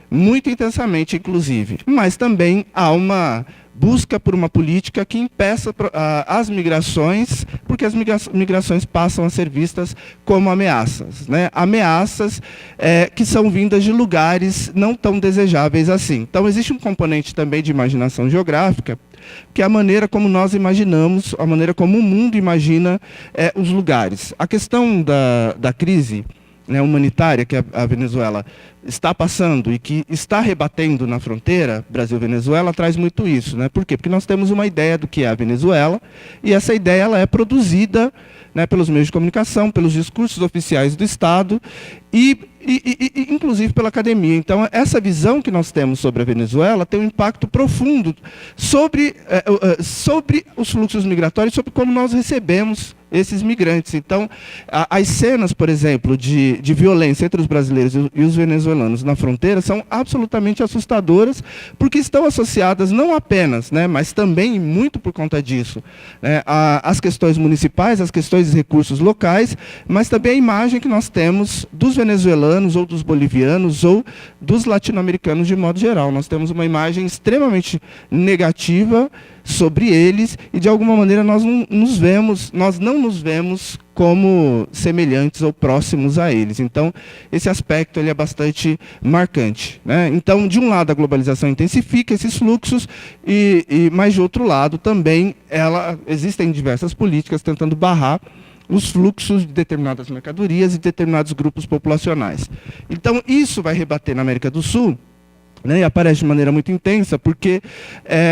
muito intensamente, inclusive. Mas também há uma busca por uma política que impeça as migrações, porque as migrações passam a ser vistas como ameaças, né? Ameaças que são vindas de lugares não tão desejáveis assim. Então, existe um componente também de imaginação geográfica, que é a maneira como nós imaginamos, a maneira como o mundo imagina os lugares. A questão da crise né, humanitária que a Venezuela está passando e que está rebatendo na fronteira Brasil-Venezuela traz muito isso, né? Por quê? Porque nós temos uma ideia do que é a Venezuela e essa ideia ela é produzida, né, pelos meios de comunicação, pelos discursos oficiais do Estado e inclusive pela academia. Então, essa visão que nós temos sobre a Venezuela tem um impacto profundo sobre os fluxos migratórios, sobre como nós recebemos esses migrantes. Então, as cenas, por exemplo, de violência entre os brasileiros e os venezuelanos na fronteira são absolutamente assustadoras, porque estão associadas não apenas, né, mas também, muito por conta disso, né, as questões municipais, as questões de recursos locais, mas também a imagem que nós temos dos venezuelanos, ou dos bolivianos, ou dos latino-americanos de modo geral. Nós temos uma imagem extremamente negativa sobre eles e, de alguma maneira, nós não nos vemos como semelhantes ou próximos a eles. Então, esse aspecto ele é bastante marcante, né? Então, de um lado, a globalização intensifica esses fluxos, mas, de outro lado, também existem diversas políticas tentando barrar os fluxos de determinadas mercadorias e determinados grupos populacionais. Então, isso vai rebater na América do Sul, né, e aparece de maneira muito intensa, porque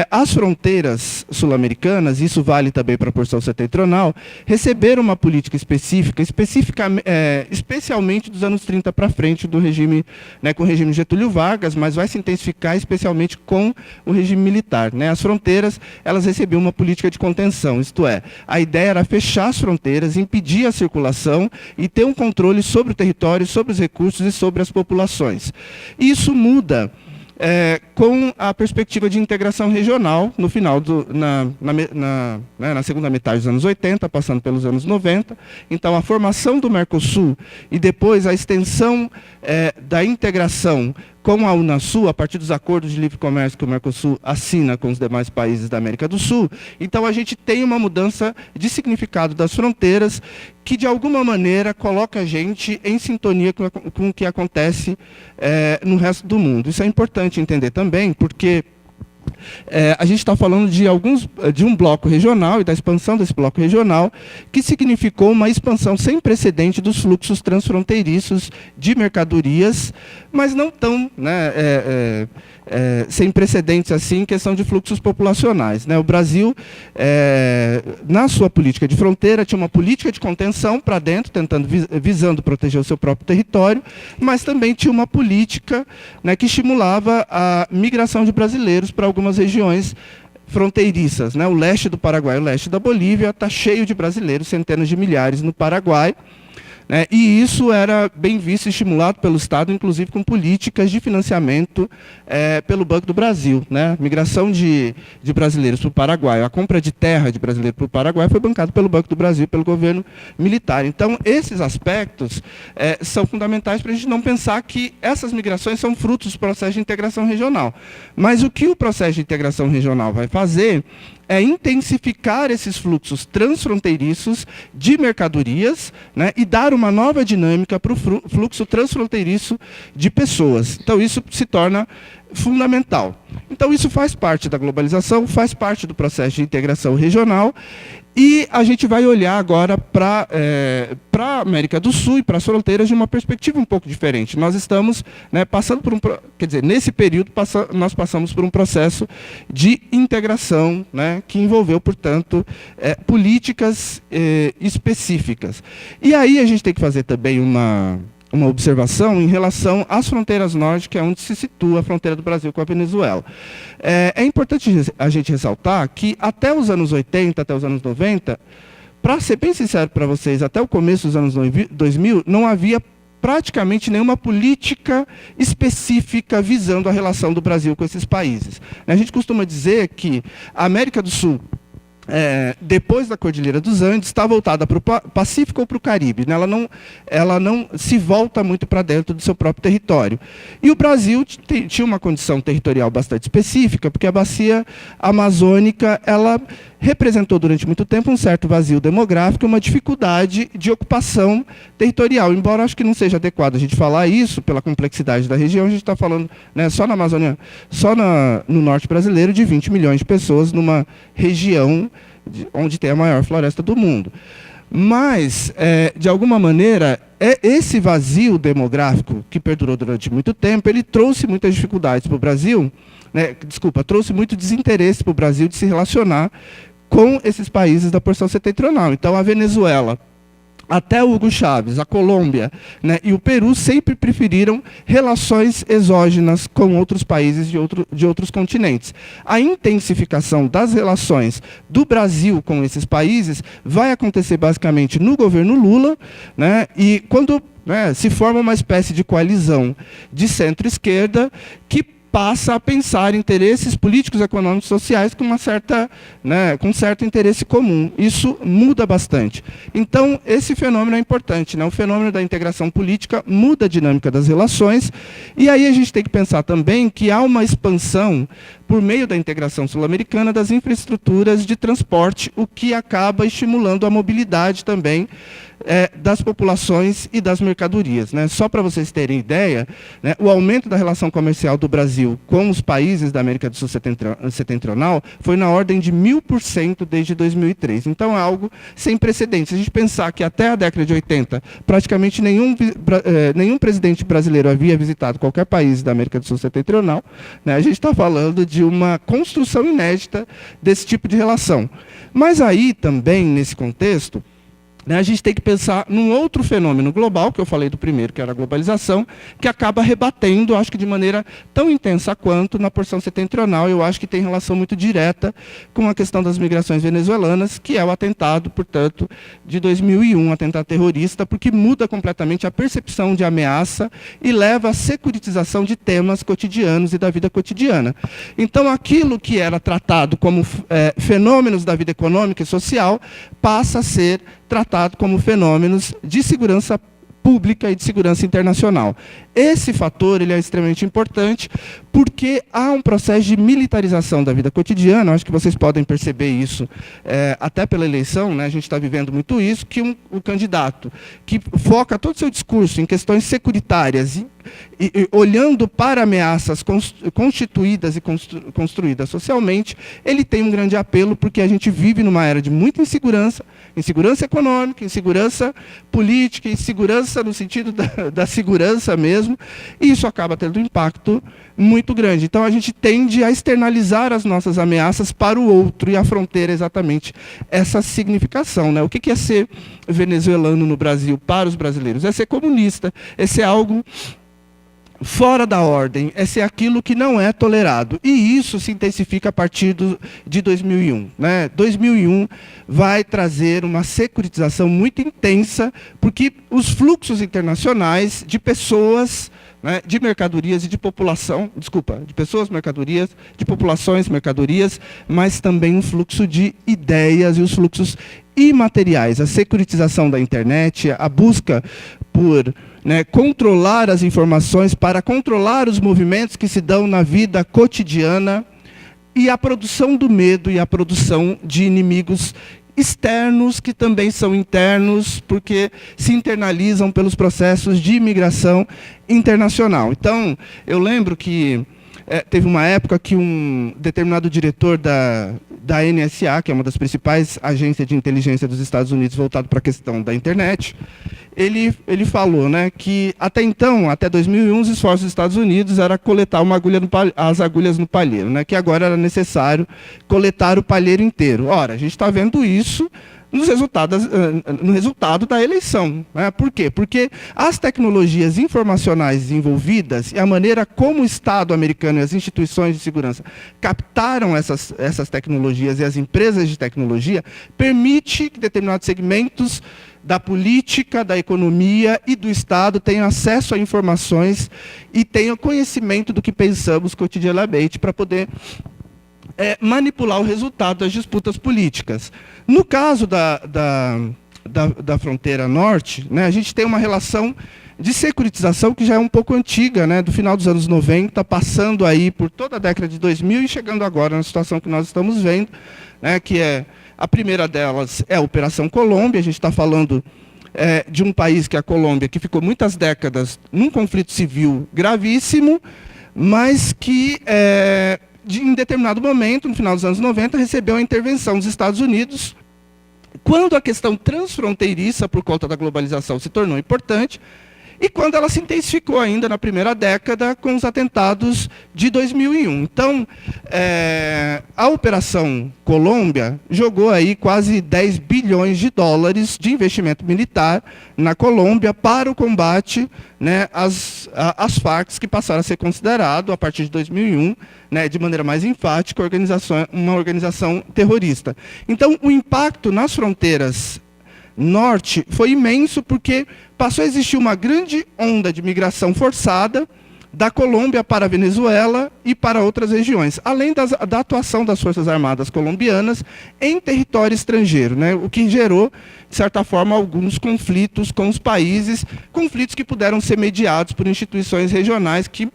as fronteiras sul-americanas, isso vale também para a porção setentrional, receberam uma política específica especialmente dos anos 30 para frente do regime, né, com o regime Getúlio Vargas, mas vai se intensificar especialmente com o regime militar, né? As fronteiras, elas recebiam uma política de contenção, isto é, a ideia era fechar as fronteiras, impedir a circulação e ter um controle sobre o território, sobre os recursos e sobre as populações. Isso muda com a perspectiva de integração regional no final na segunda metade dos anos 80, passando pelos anos 90. Então, a formação do Mercosul e depois a extensão da integração com a Unasul, a partir dos acordos de livre comércio que o Mercosul assina com os demais países da América do Sul. Então, a gente tem uma mudança de significado das fronteiras que, de alguma maneira, coloca a gente em sintonia com o que acontece no resto do mundo. Isso é importante entender também, porque a gente está falando de um bloco regional e da expansão desse bloco regional, que significou uma expansão sem precedente dos fluxos transfronteiriços de mercadorias, mas não tão, né, sem precedentes assim em questão de fluxos populacionais, né? O Brasil, na sua política de fronteira, tinha uma política de contenção para dentro, visando proteger o seu próprio território, mas também tinha uma política, né, que estimulava a migração de brasileiros para algumas regiões fronteiriças, né? O leste do Paraguai, o leste da Bolívia, está cheio de brasileiros, centenas de milhares no Paraguai, né? E isso era bem visto e estimulado pelo Estado, inclusive com políticas de financiamento pelo Banco do Brasil, né? Migração de brasileiros para o Paraguai, a compra de terra de brasileiros para o Paraguai foi bancado pelo Banco do Brasil, pelo governo militar. Então, esses aspectos são fundamentais para a gente não pensar que essas migrações são frutos do processo de integração regional. Mas o que o processo de integração regional vai fazer é intensificar esses fluxos transfronteiriços de mercadorias, né, e dar uma nova dinâmica para o fluxo transfronteiriço de pessoas. Então, isso se torna fundamental. Então, isso faz parte da globalização, faz parte do processo de integração regional, e a gente vai olhar agora para a América do Sul e para as fronteiras de uma perspectiva um pouco diferente. Nós estamos, né, passando por nesse período nós passamos por um processo de integração, né, que envolveu, portanto, políticas específicas. E aí a gente tem que fazer também uma observação em relação às fronteiras norte, que é onde se situa a fronteira do Brasil com a Venezuela. É importante a gente ressaltar que até os anos 80, até os anos 90, para ser bem sincero para vocês, até o começo dos anos 2000, não havia praticamente nenhuma política específica visando a relação do Brasil com esses países. A gente costuma dizer que a América do Sul, depois da Cordilheira dos Andes, está voltada para o Pacífico ou para o Caribe, né? Ela não se volta muito para dentro do seu próprio território. E o Brasil tinha uma condição territorial bastante específica, porque a bacia amazônica ela representou durante muito tempo um certo vazio demográfico, uma dificuldade de ocupação territorial. Embora acho que não seja adequado a gente falar isso, pela complexidade da região, a gente está falando, né, só na Amazônia, no norte brasileiro, de 20 milhões de pessoas numa região onde tem a maior floresta do mundo. Mas, de alguma maneira, esse vazio demográfico que perdurou durante muito tempo, ele trouxe muitas dificuldades para o Brasil, né, trouxe muito desinteresse para o Brasil de se relacionar com esses países da porção setentrional. Então, a Venezuela, até o Hugo Chávez, a Colômbia, né, e o Peru sempre preferiram relações exógenas com outros países de outros continentes. A intensificação das relações do Brasil com esses países vai acontecer basicamente no governo Lula, né, e quando, né, se forma uma espécie de coalizão de centro-esquerda que passa a pensar interesses políticos, econômicos, sociais com com certo interesse comum. Isso muda bastante. Então, esse fenômeno é importante, né? O fenômeno da integração política muda a dinâmica das relações, e aí a gente tem que pensar também que há uma expansão, por meio da integração sul-americana, das infraestruturas de transporte, o que acaba estimulando a mobilidade também das populações e das mercadorias, né? Só para vocês terem ideia, né, o aumento da relação comercial do Brasil com os países da América do Sul setentrional foi na ordem de 1000% desde 2003. Então é algo sem precedentes. Se a gente pensar que até a década de 80, praticamente nenhum presidente brasileiro havia visitado qualquer país da América do Sul setentrional, né, a gente está falando de uma construção inédita desse tipo de relação. Mas aí também, nesse contexto, a gente tem que pensar num outro fenômeno global, que eu falei do primeiro, que era a globalização, que acaba rebatendo, acho que de maneira tão intensa quanto na porção setentrional. Eu acho que tem relação muito direta com a questão das migrações venezuelanas, que é o atentado, portanto, de 2001, atentado terrorista, porque muda completamente a percepção de ameaça e leva à securitização de temas cotidianos e da vida cotidiana. Então, aquilo que era tratado como fenômenos da vida econômica e social passa a ser tratado como fenômenos de segurança pública e de segurança internacional. Esse fator ele é extremamente importante porque há um processo de militarização da vida cotidiana. Acho que vocês podem perceber isso até pela eleição, né? A gente está vivendo muito isso, que o candidato que foca todo o seu discurso em questões securitárias e olhando para ameaças constituídas e construídas socialmente, ele tem um grande apelo, porque a gente vive numa era de muita insegurança econômica, insegurança política, insegurança no sentido da segurança mesmo, e isso acaba tendo um impacto muito grande. Então a gente tende a externalizar as nossas ameaças para o outro, e a fronteira é exatamente essa significação, né? O que é ser venezuelano no Brasil para os brasileiros? É ser comunista, é ser algo fora da ordem, é ser aquilo que não é tolerado. E isso se intensifica a partir de 2001. Né? 2001 vai trazer uma securitização muito intensa, porque os fluxos internacionais de pessoas, né, de mercadorias e de população, de pessoas, mercadorias, de populações, mercadorias, mas também um fluxo de ideias e os fluxos imateriais. A securitização da internet, a busca por controlar as informações para controlar os movimentos que se dão na vida cotidiana, e a produção do medo e a produção de inimigos externos que também são internos, porque se internalizam pelos processos de imigração internacional. Então, eu lembro que teve uma época que um determinado diretor da NSA, que é uma das principais agências de inteligência dos Estados Unidos voltado para a questão da internet, ele falou, né, que até então, até 2001, os esforços dos Estados Unidos era coletar as agulhas no palheiro, né, que agora era necessário coletar o palheiro inteiro. Ora, a gente está vendo isso no resultado da eleição. Né? Por quê? Porque as tecnologias informacionais desenvolvidas e a maneira como o Estado americano e as instituições de segurança captaram essas tecnologias e as empresas de tecnologia permite que determinados segmentos da política, da economia e do Estado tenham acesso a informações e tenham conhecimento do que pensamos cotidianamente para poder manipular o resultado das disputas políticas. No caso da fronteira norte, né, a gente tem uma relação de securitização que já é um pouco antiga, né, do final dos anos 90, passando aí por toda a década de 2000 e chegando agora na situação que nós estamos vendo, né, que a primeira delas é a Operação Colômbia. A gente está falando de um país, que é a Colômbia, que ficou muitas décadas num conflito civil gravíssimo, mas que em determinado momento, no final dos anos 90, recebeu a intervenção dos Estados Unidos quando a questão transfronteiriça, por conta da globalização, se tornou importante, e quando ela se intensificou ainda na primeira década com os atentados de 2001. Então, a Operação Colômbia jogou aí quase 10 bilhões de dólares de investimento militar na Colômbia para o combate, né, às Farc, que passaram a ser considerado, a partir de 2001, né, de maneira mais enfática, uma organização terrorista. Então, o impacto nas fronteiras norte foi imenso, porque passou a existir uma grande onda de migração forçada da Colômbia para a Venezuela e para outras regiões, além da atuação das Forças Armadas colombianas em território estrangeiro, né, o que gerou, de certa forma, alguns conflitos com os países, conflitos que puderam ser mediados por instituições regionais que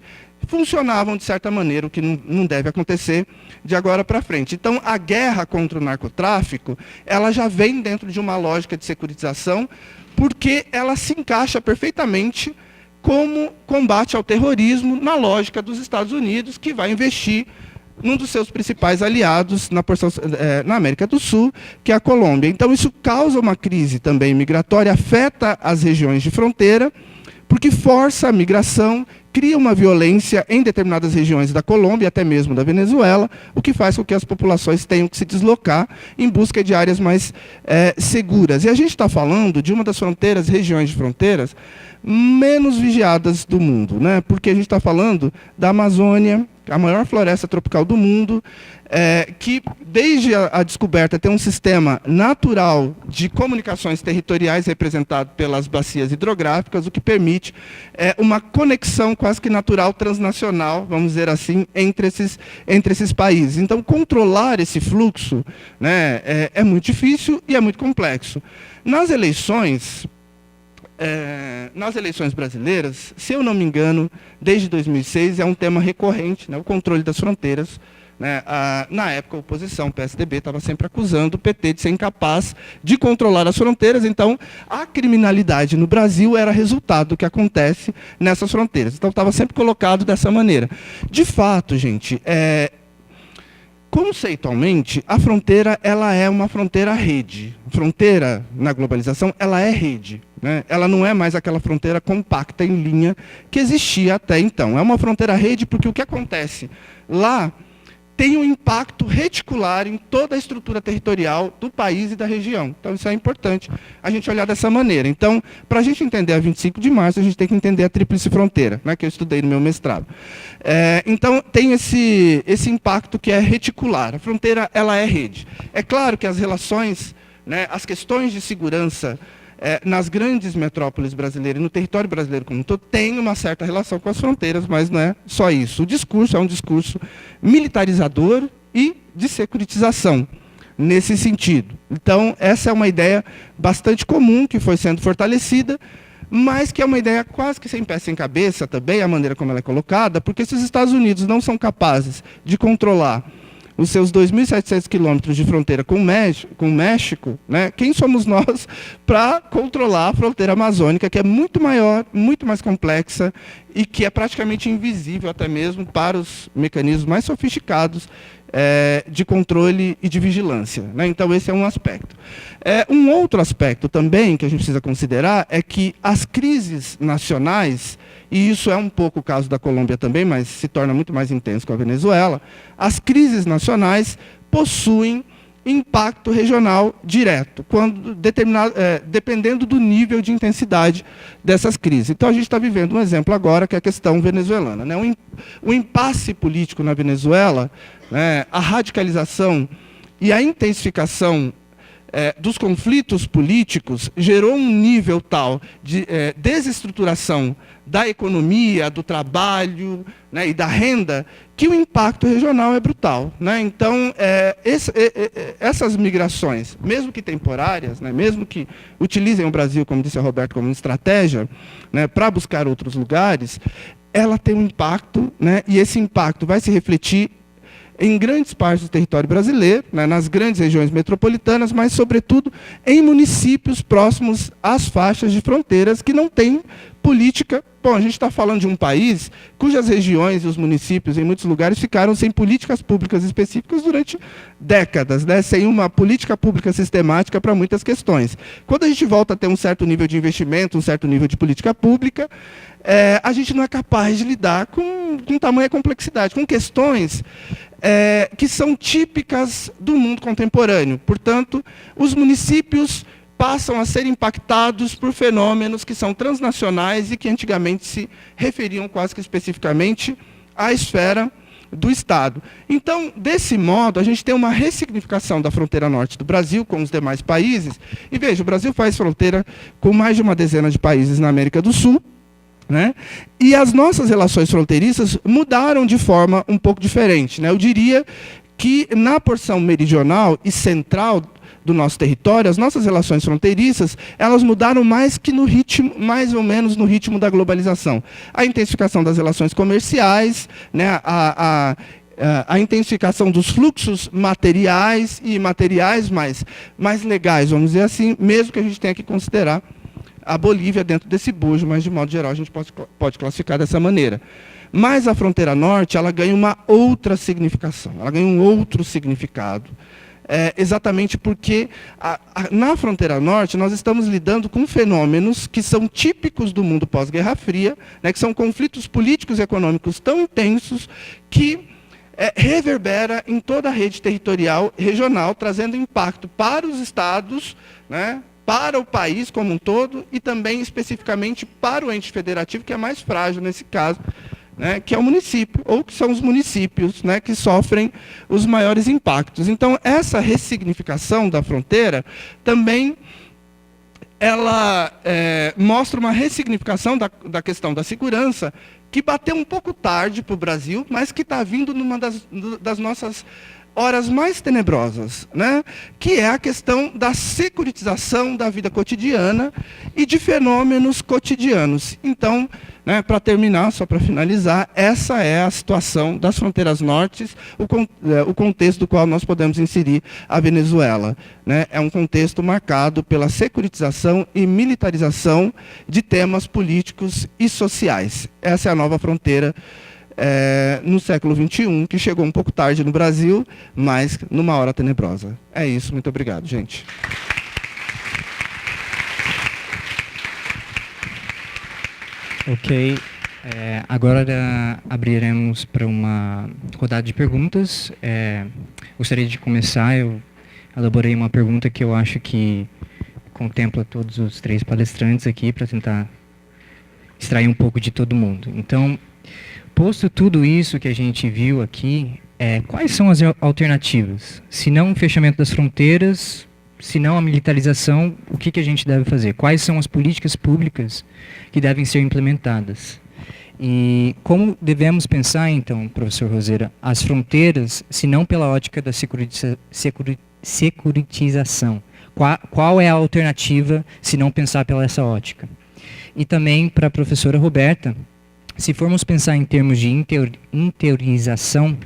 funcionavam de certa maneira, o que não deve acontecer de agora para frente. Então, a guerra contra o narcotráfico, ela já vem dentro de uma lógica de securitização, porque ela se encaixa perfeitamente como combate ao terrorismo na lógica dos Estados Unidos, que vai investir num dos seus principais aliados na América do Sul, que é a Colômbia. Então, isso causa uma crise também migratória, afeta as regiões de fronteira, porque força a migração, cria uma violência em determinadas regiões da Colômbia, até mesmo da Venezuela, o que faz com que as populações tenham que se deslocar em busca de áreas mais seguras. E a gente está falando de uma das regiões de fronteiras, menos vigiadas do mundo, né? Porque a gente está falando da Amazônia, a maior floresta tropical do mundo, que desde a descoberta tem um sistema natural de comunicações territoriais representado pelas bacias hidrográficas, o que permite uma conexão quase que natural, transnacional, vamos dizer assim, entre esses países. Então, controlar esse fluxo, né, é muito difícil e é muito complexo. Nas eleições brasileiras, se eu não me engano, desde 2006, é um tema recorrente, né, o controle das fronteiras. Né, na época, a oposição, o PSDB, estava sempre acusando o PT de ser incapaz de controlar as fronteiras. Então, a criminalidade no Brasil era resultado do que acontece nessas fronteiras. Então, estava sempre colocado dessa maneira. De fato, gente, conceitualmente, a fronteira ela é uma fronteira-rede. Fronteira, na globalização, ela é rede. Né? Ela não é mais aquela fronteira compacta em linha que existia até então. É uma fronteira-rede porque o que acontece lá tem um impacto reticular em toda a estrutura territorial do país e da região. Então, isso é importante a gente olhar dessa maneira. Então, para a gente entender a 25 de março, a gente tem que entender a tríplice fronteira, né, que eu estudei no meu mestrado. Então, tem esse impacto que é reticular. A fronteira, ela é rede. É claro que as relações, né, as questões de segurança nas grandes metrópoles brasileiras e no território brasileiro como um todo, tem uma certa relação com as fronteiras, mas não é só isso. O discurso é um discurso militarizador e de securitização, nesse sentido. Então, essa é uma ideia bastante comum, que foi sendo fortalecida, mas que é uma ideia quase que sem pé sem cabeça também, a maneira como ela é colocada, porque se os Estados Unidos não são capazes de controlar os seus 2.700 quilômetros de fronteira com o México, né, quem somos nós para controlar a fronteira amazônica, que é muito maior, muito mais complexa e que é praticamente invisível até mesmo para os mecanismos mais sofisticados de controle e de vigilância. Né? Então, esse é um aspecto. Um outro aspecto também que a gente precisa considerar é que as crises nacionais, e isso é um pouco o caso da Colômbia também, mas se torna muito mais intenso com a Venezuela, as crises nacionais possuem impacto regional direto, dependendo do nível de intensidade dessas crises. Então, a gente está vivendo um exemplo agora, que é a questão venezuelana. Né? O impasse político na Venezuela, né, a radicalização e a intensificação dos conflitos políticos gerou um nível tal de desestruturação da economia, do trabalho, né, e da renda, que o impacto regional é brutal. Né? Então, essas migrações, mesmo que temporárias, né, mesmo que utilizem o Brasil, como disse a Roberto, como estratégia, né, para buscar outros lugares, ela tem um impacto, né, e esse impacto vai se refletir em grandes partes do território brasileiro, né, nas grandes regiões metropolitanas, mas, sobretudo, em municípios próximos às faixas de fronteiras que não têm política. Bom, a gente está falando de um país cujas regiões e os municípios, em muitos lugares, ficaram sem políticas públicas específicas durante décadas, né? Sem uma política pública sistemática para muitas questões. Quando a gente volta a ter um certo nível de investimento, um certo nível de política pública, a gente não é capaz de lidar com tamanha complexidade, com questões que são típicas do mundo contemporâneo. Portanto, os municípios passam a ser impactados por fenômenos que são transnacionais e que antigamente se referiam quase que especificamente à esfera do Estado. Então, desse modo, a gente tem uma ressignificação da fronteira norte do Brasil com os demais países. E veja, o Brasil faz fronteira com mais de uma dezena de países na América do Sul, né? E as nossas relações fronteiriças mudaram de forma um pouco diferente, né? Eu diria que na porção meridional e central do nosso território, as nossas relações fronteiriças, elas mudaram mais que no ritmo, mais ou menos no ritmo da globalização. A intensificação das relações comerciais, né, a intensificação dos fluxos materiais e imateriais mais legais, vamos dizer assim, mesmo que a gente tenha que considerar a Bolívia dentro desse bojo, mas de modo geral a gente pode classificar dessa maneira. Mas a fronteira norte, ela ganha uma outra significação, ela ganha um outro significado. Exatamente porque na fronteira norte nós estamos lidando com fenômenos que são típicos do mundo pós-Guerra Fria, né, que são conflitos políticos e econômicos tão intensos que reverbera em toda a rede territorial regional, trazendo impacto para os estados, né, para o país como um todo e também especificamente para o ente federativo, que é mais frágil nesse caso, né, que é o município, ou que são os municípios, né, que sofrem os maiores impactos. Então, essa ressignificação da fronteira também ela mostra uma ressignificação da questão da segurança, que bateu um pouco tarde para o Brasil, mas que está vindo numa das nossas horas mais tenebrosas, né? Que é a questão da securitização da vida cotidiana e de fenômenos cotidianos. Então, né, para terminar, só para finalizar, essa é a situação das fronteiras nortes, o contexto do qual nós podemos inserir a Venezuela, né? É um contexto marcado pela securitização e militarização de temas políticos e sociais. Essa é a nova fronteira no século XXI, que chegou um pouco tarde no Brasil, mas numa hora tenebrosa. É isso, muito obrigado, gente. Ok, agora abriremos para uma rodada de perguntas. Gostaria de começar, eu elaborei uma pergunta que eu acho que contempla todos os 3 palestrantes aqui, para tentar extrair um pouco de todo mundo. Então, posto tudo isso que a gente viu aqui, quais são as alternativas? Se não o fechamento das fronteiras, se não a militarização, o que a gente deve fazer? Quais são as políticas públicas que devem ser implementadas? E como devemos pensar, então, professor Roseira, as fronteiras, se não pela ótica da securitização? Qual é a alternativa, se não pensar pela essa ótica? E também para a professora Roberta, se formos pensar em termos de interiorização,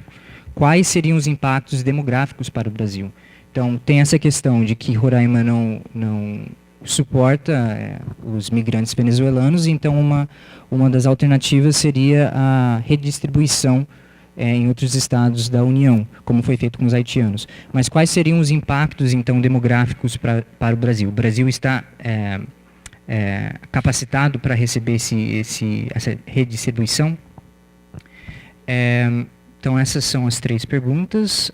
quais seriam os impactos demográficos para o Brasil? Então, tem essa questão de que Roraima não suporta os migrantes venezuelanos, então uma das alternativas seria a redistribuição em outros estados da União, como foi feito com os haitianos. Mas quais seriam os impactos, então, demográficos para o Brasil? O Brasil está capacitado para receber essa redistribuição? Então, essas são as 3 perguntas.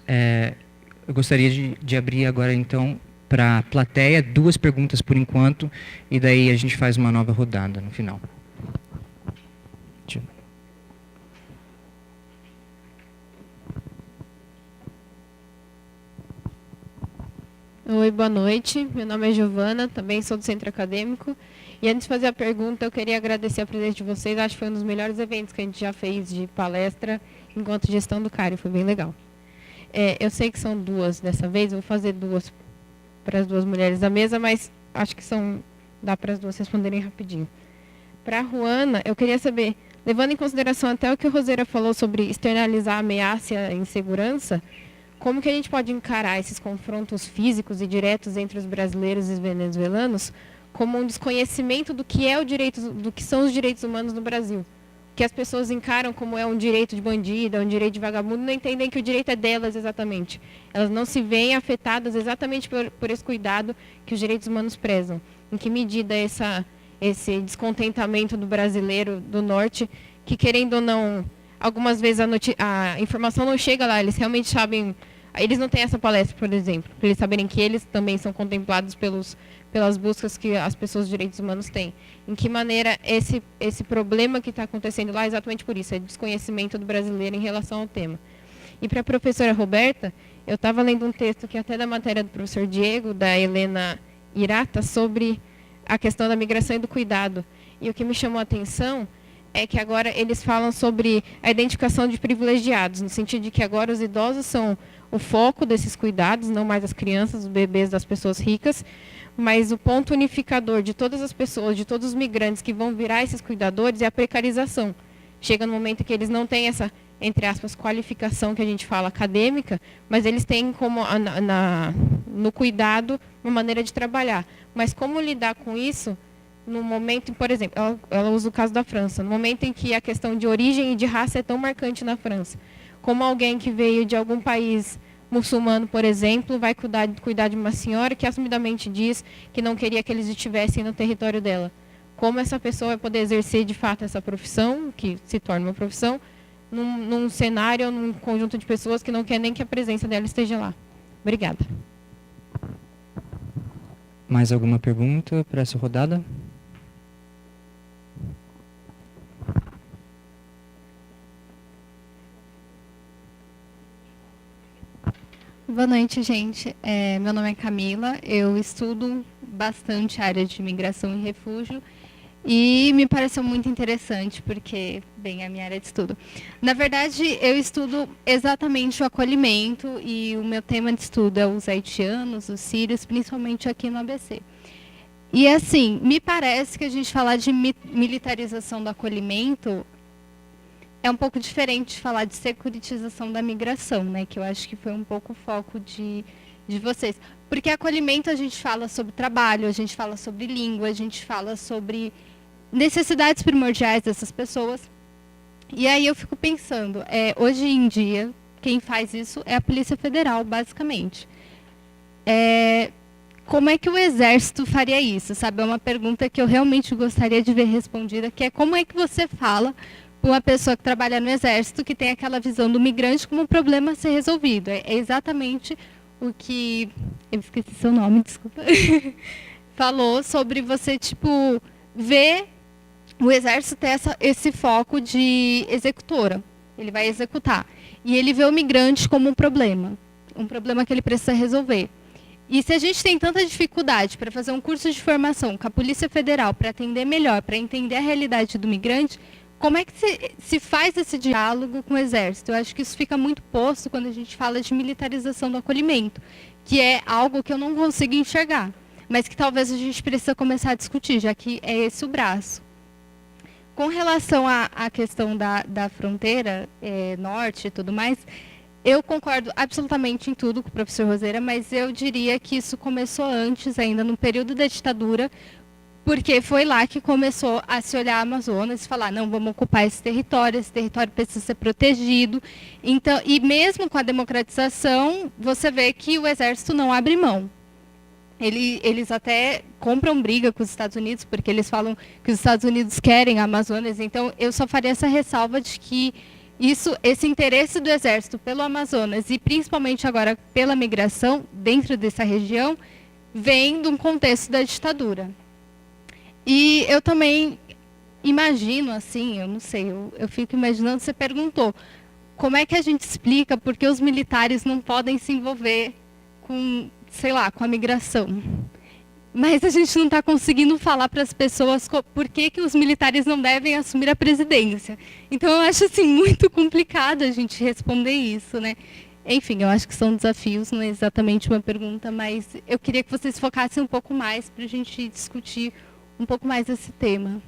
Eu gostaria de abrir agora, então, para a plateia, 2 perguntas por enquanto, e daí a gente faz uma nova rodada no final. Oi, boa noite. Meu nome é Giovana, também sou do Centro Acadêmico. E antes de fazer a pergunta, eu queria agradecer a presença de vocês. Acho que foi um dos melhores eventos que a gente já fez de palestra enquanto gestão do CARI. Foi bem legal. Eu sei que são 2 dessa vez, eu vou fazer 2 para as 2 mulheres da mesa, mas acho que dá para as 2 responderem rapidinho. Para a Ruana, eu queria saber, levando em consideração até o que a Roseira falou sobre externalizar a ameaça e a insegurança, como que a gente pode encarar esses confrontos físicos e diretos entre os brasileiros e os venezuelanos como um desconhecimento do que é o direito, do que são os direitos humanos no Brasil. Que as pessoas encaram como é um direito de bandido, é um direito de vagabundo, não entendem que o direito é delas exatamente. Elas não se veem afetadas exatamente por esse cuidado que os direitos humanos prezam. Em que medida esse descontentamento do brasileiro do norte, que querendo ou não, algumas vezes a informação não chega lá, eles realmente sabem, eles não têm essa palestra, por exemplo, para eles saberem que eles também são contemplados pelas buscas que as pessoas de direitos humanos têm. Em que maneira esse problema que está acontecendo lá é exatamente por isso, é desconhecimento do brasileiro em relação ao tema. E para a professora Roberta, eu estava lendo um texto que até da matéria do professor Diego, da Helena Irata, sobre a questão da migração e do cuidado. E o que me chamou a atenção é que agora eles falam sobre a identificação de privilegiados, no sentido de que agora os idosos são o foco desses cuidados, não mais as crianças, os bebês das pessoas ricas, mas o ponto unificador de todas as pessoas, de todos os migrantes que vão virar esses cuidadores é a precarização. Chega no momento que eles não têm essa, entre aspas, qualificação que a gente fala acadêmica, mas eles têm como no cuidado uma maneira de trabalhar. Mas como lidar com isso no momento, por exemplo, ela usa o caso da França, no momento em que a questão de origem e de raça é tão marcante na França. Como alguém que veio de algum país muçulmano, por exemplo, vai cuidar de uma senhora que assumidamente diz que não queria que eles estivessem no território dela. Como essa pessoa vai poder exercer de fato essa profissão, que se torna uma profissão, num cenário, num conjunto de pessoas que não quer nem que a presença dela esteja lá. Obrigada. Mais alguma pergunta para essa rodada? Boa noite, gente. Meu nome é Camila, eu estudo bastante a área de imigração e refúgio e me pareceu muito interessante porque, bem, é a minha área de estudo. Na verdade, eu estudo exatamente o acolhimento e o meu tema de estudo é os haitianos, os sírios, principalmente aqui no ABC. E assim, me parece que a gente falar de militarização do acolhimento é um pouco diferente de falar de securitização da migração, né? Que eu acho que foi um pouco o foco de vocês. Porque acolhimento a gente fala sobre trabalho, a gente fala sobre língua, a gente fala sobre necessidades primordiais dessas pessoas. E aí eu fico pensando, hoje em dia, quem faz isso é a Polícia Federal, basicamente. Como é que o Exército faria isso? Sabe? É uma pergunta que eu realmente gostaria de ver respondida, que é como é que você fala uma pessoa que trabalha no Exército, que tem aquela visão do migrante como um problema a ser resolvido. É exatamente o que... Eu esqueci seu nome, desculpa. Falou sobre você, tipo, ver o Exército ter esse foco de executora. Ele vai executar. E ele vê o migrante como um problema que ele precisa resolver. E se a gente tem tanta dificuldade para fazer um curso de formação com a Polícia Federal para atender melhor, para entender a realidade do migrante, como é que se faz esse diálogo com o Exército? Eu acho que isso fica muito posto quando a gente fala de militarização do acolhimento, que é algo que eu não consigo enxergar, mas que talvez a gente precisa começar a discutir, já que é esse o braço. Com relação à questão da fronteira norte e tudo mais, eu concordo absolutamente em tudo com o professor Roseira, mas eu diria que isso começou antes, ainda no período da ditadura, porque foi lá que começou a se olhar a Amazonas e falar, não, vamos ocupar esse território precisa ser protegido. Então, e mesmo com a democratização, você vê que o Exército não abre mão. Eles até compram briga com os Estados Unidos, porque eles falam que os Estados Unidos querem a Amazonas. Então, eu só faria essa ressalva de que esse interesse do Exército pelo Amazonas, e principalmente agora pela migração dentro dessa região, vem de um contexto da ditadura. E eu também imagino, assim, eu não sei, eu fico imaginando, você perguntou, como é que a gente explica por que os militares não podem se envolver com, sei lá, com a migração? Mas a gente não está conseguindo falar para as pessoas por que os militares não devem assumir a presidência. Então, eu acho assim, muito complicado a gente responder isso, né? Enfim, eu acho que são desafios, não é exatamente uma pergunta, mas eu queria que vocês focassem um pouco mais para a gente discutir um pouco mais esse tema.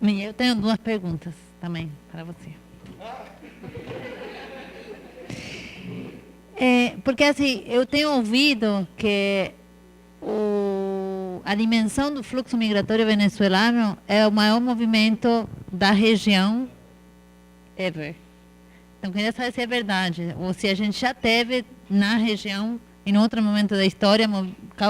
Eu tenho duas perguntas também para você. Porque assim, eu tenho ouvido que a dimensão do fluxo migratório venezuelano é o maior movimento da região ever. Então, queria saber se é verdade, ou se a gente já teve na região, em outro momento da história,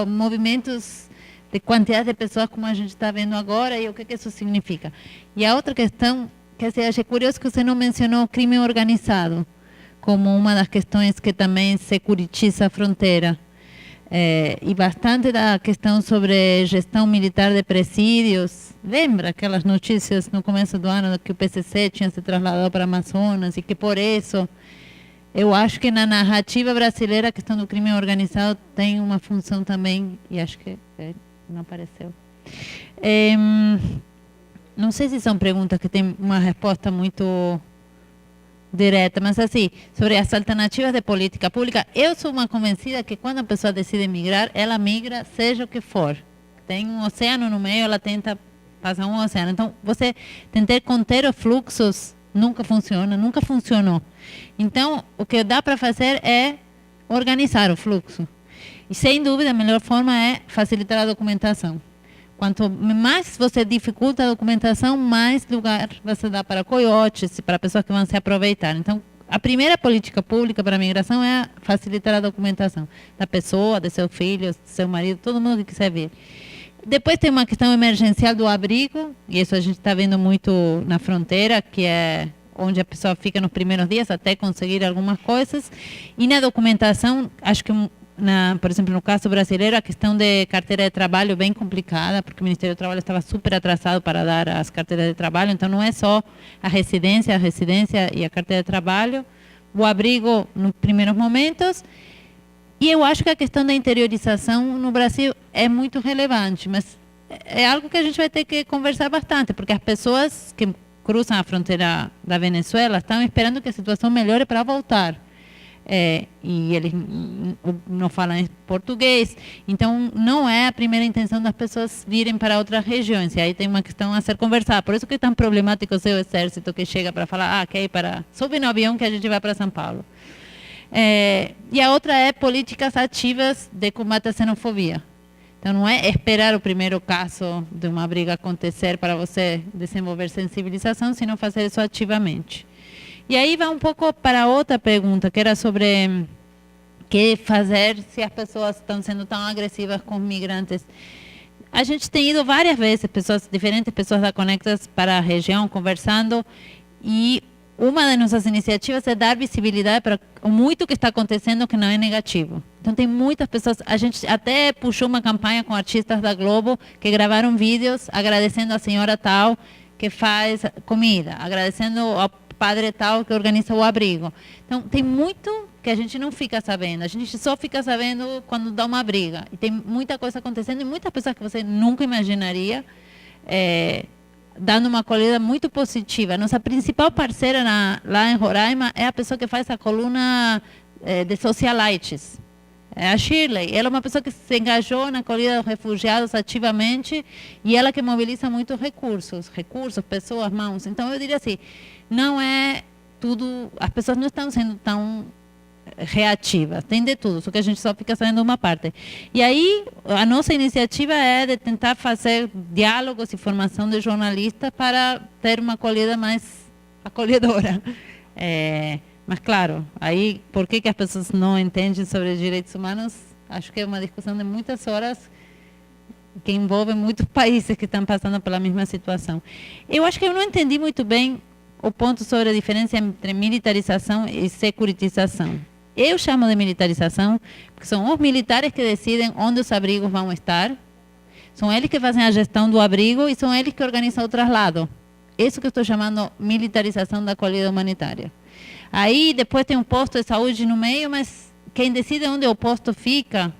movimentos de quantidade de pessoas como a gente está vendo agora e o que isso significa. E a outra questão, que eu achei curioso que você não mencionou o crime organizado como uma das questões que também securitiza a fronteira. E bastante da questão sobre gestão militar de presídios. Lembra aquelas notícias no começo do ano que o PCC tinha se trasladado para Amazonas e que por isso, eu acho que na narrativa brasileira a questão do crime organizado tem uma função também, e acho que não apareceu. Não sei se são perguntas que têm uma resposta muito direta, mas assim, sobre as alternativas de política pública, eu sou uma convencida que quando a pessoa decide migrar, ela migra seja o que for. Tem um oceano no meio, ela tenta passar um oceano. Então, você tentar conter os fluxos nunca funciona, nunca funcionou. Então, o que dá para fazer é organizar o fluxo. E, sem dúvida, a melhor forma é facilitar a documentação. Quanto mais você dificulta a documentação, mais lugar você dá para coiotes e para pessoas que vão se aproveitar. Então, a primeira política pública para a migração é facilitar a documentação da pessoa, de seus filhos, de seu marido, todo mundo que quiser vir. Depois tem uma questão emergencial do abrigo, e isso a gente está vendo muito na fronteira, que é onde a pessoa fica nos primeiros dias até conseguir algumas coisas. E na documentação, acho que por exemplo, no caso brasileiro, a questão de carteira de trabalho é bem complicada, porque o Ministério do Trabalho estava super atrasado para dar as carteiras de trabalho, então não é só a residência e a carteira de trabalho, o abrigo nos primeiros momentos. E eu acho que a questão da interiorização no Brasil é muito relevante, mas é algo que a gente vai ter que conversar bastante, porque as pessoas que cruzam a fronteira da Venezuela estão esperando que a situação melhore para voltar. E eles não falam português, então não é a primeira intenção das pessoas virem para outras regiões, e aí tem uma questão a ser conversada. Por isso que é tão problemático o seu exército que chega para falar, sobe no avião que a gente vai para São Paulo. E a outra é políticas ativas de combate à xenofobia. Então não é esperar o primeiro caso de uma briga acontecer para você desenvolver sensibilização, sino fazer isso ativamente. E aí vai um pouco para outra pergunta, que era sobre o que fazer se as pessoas estão sendo tão agressivas com os migrantes. A gente tem ido várias vezes, diferentes pessoas da Conectas para a região, conversando, e uma das nossas iniciativas é dar visibilidade para o muito que está acontecendo que não é negativo. Então tem muitas pessoas, a gente até puxou uma campanha com artistas da Globo que gravaram vídeos agradecendo a senhora tal que faz comida, agradecendo ao padre tal que organiza o abrigo. Então, tem muito que a gente não fica sabendo. A gente só fica sabendo quando dá uma briga. E tem muita coisa acontecendo e muitas pessoas que você nunca imaginaria dando uma acolhida muito positiva. Nossa principal parceira lá em Roraima é a pessoa que faz a coluna de socialites. É a Shirley. Ela é uma pessoa que se engajou na acolhida dos refugiados ativamente e ela que mobiliza muitos recursos, pessoas, mãos. Então, eu diria assim, não é tudo, as pessoas não estão sendo tão reativas, tem de tudo, só que a gente só fica sabendo uma parte. E aí, a nossa iniciativa é de tentar fazer diálogos e formação de jornalistas para ter uma acolhida mais acolhedora. Mas, claro, aí, por que as pessoas não entendem sobre direitos humanos? Acho que é uma discussão de muitas horas que envolve muitos países que estão passando pela mesma situação. Eu acho que eu não entendi muito bem o ponto sobre a diferença entre militarização e securitização. Eu chamo de militarização porque são os militares que decidem onde os abrigos vão estar, são eles que fazem a gestão do abrigo e são eles que organizam o traslado. Isso que eu estou chamando militarização da acolhida humanitária. Aí depois tem um posto de saúde no meio, mas quem decide onde o posto fica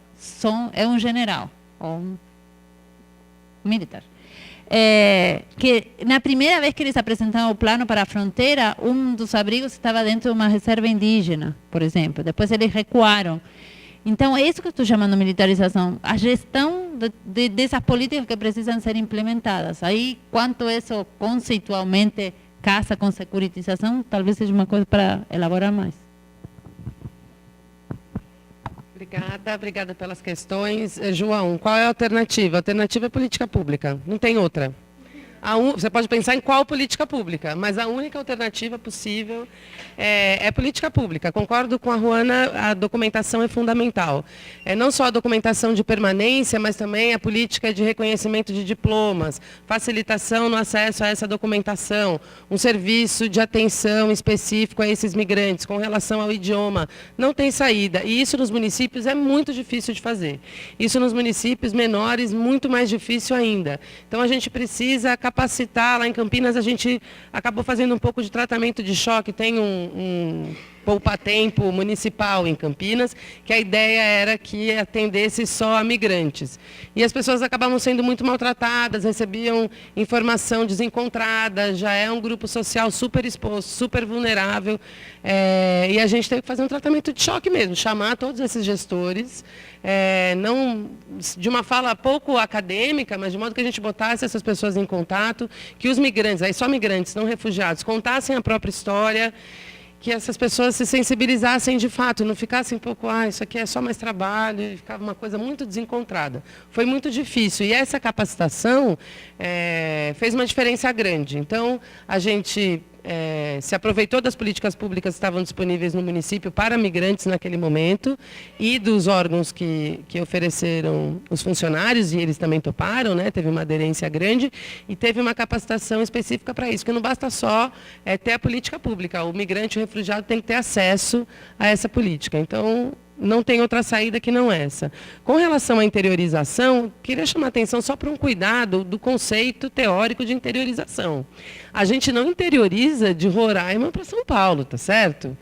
é um general ou um militar. Que na primeira vez que eles apresentaram o plano para a fronteira, um dos abrigos estava dentro de uma reserva indígena, por exemplo. Depois eles recuaram. Então, é isso que eu estou chamando de militarização, a gestão dessas políticas que precisam ser implementadas. Aí, quanto isso conceitualmente casa com securitização, talvez seja uma coisa para elaborar mais. Obrigada pelas questões. João, qual é a alternativa? A alternativa é política pública, não tem outra. Você pode pensar em qual política pública, mas a única alternativa possível é política pública. Concordo com a Ruana, a documentação é fundamental. Não só a documentação de permanência, mas também a política de reconhecimento de diplomas, facilitação no acesso a essa documentação, um serviço de atenção específico a esses migrantes com relação ao idioma. Não tem saída. E isso nos municípios é muito difícil de fazer. Isso nos municípios menores, muito mais difícil ainda. Então, a gente precisa capacitar. Lá em Campinas, a gente acabou fazendo um pouco de tratamento de choque. Tem um poupa-tempo municipal em Campinas, que a ideia era que atendesse só a migrantes. E as pessoas acabavam sendo muito maltratadas, recebiam informação desencontrada, já é um grupo social super exposto, super vulnerável, e a gente teve que fazer um tratamento de choque mesmo, chamar todos esses gestores, não de uma fala pouco acadêmica, mas de modo que a gente botasse essas pessoas em contato, que os migrantes, aí só migrantes, não refugiados, contassem a própria história, que essas pessoas se sensibilizassem de fato, não ficassem um pouco, isso aqui é só mais trabalho, e ficava uma coisa muito desencontrada. Foi muito difícil. E essa capacitação fez uma diferença grande. Então, a gente se aproveitou das políticas públicas que estavam disponíveis no município para migrantes naquele momento e dos órgãos que ofereceram os funcionários, e eles também toparam, né? Teve uma aderência grande e teve uma capacitação específica para isso, que não basta só ter a política pública, o migrante, o refugiado tem que ter acesso a essa política. Então, não tem outra saída que não essa. Com relação à interiorização, queria chamar a atenção só para um cuidado do conceito teórico de interiorização. A gente não interioriza de Roraima para São Paulo, tá certo?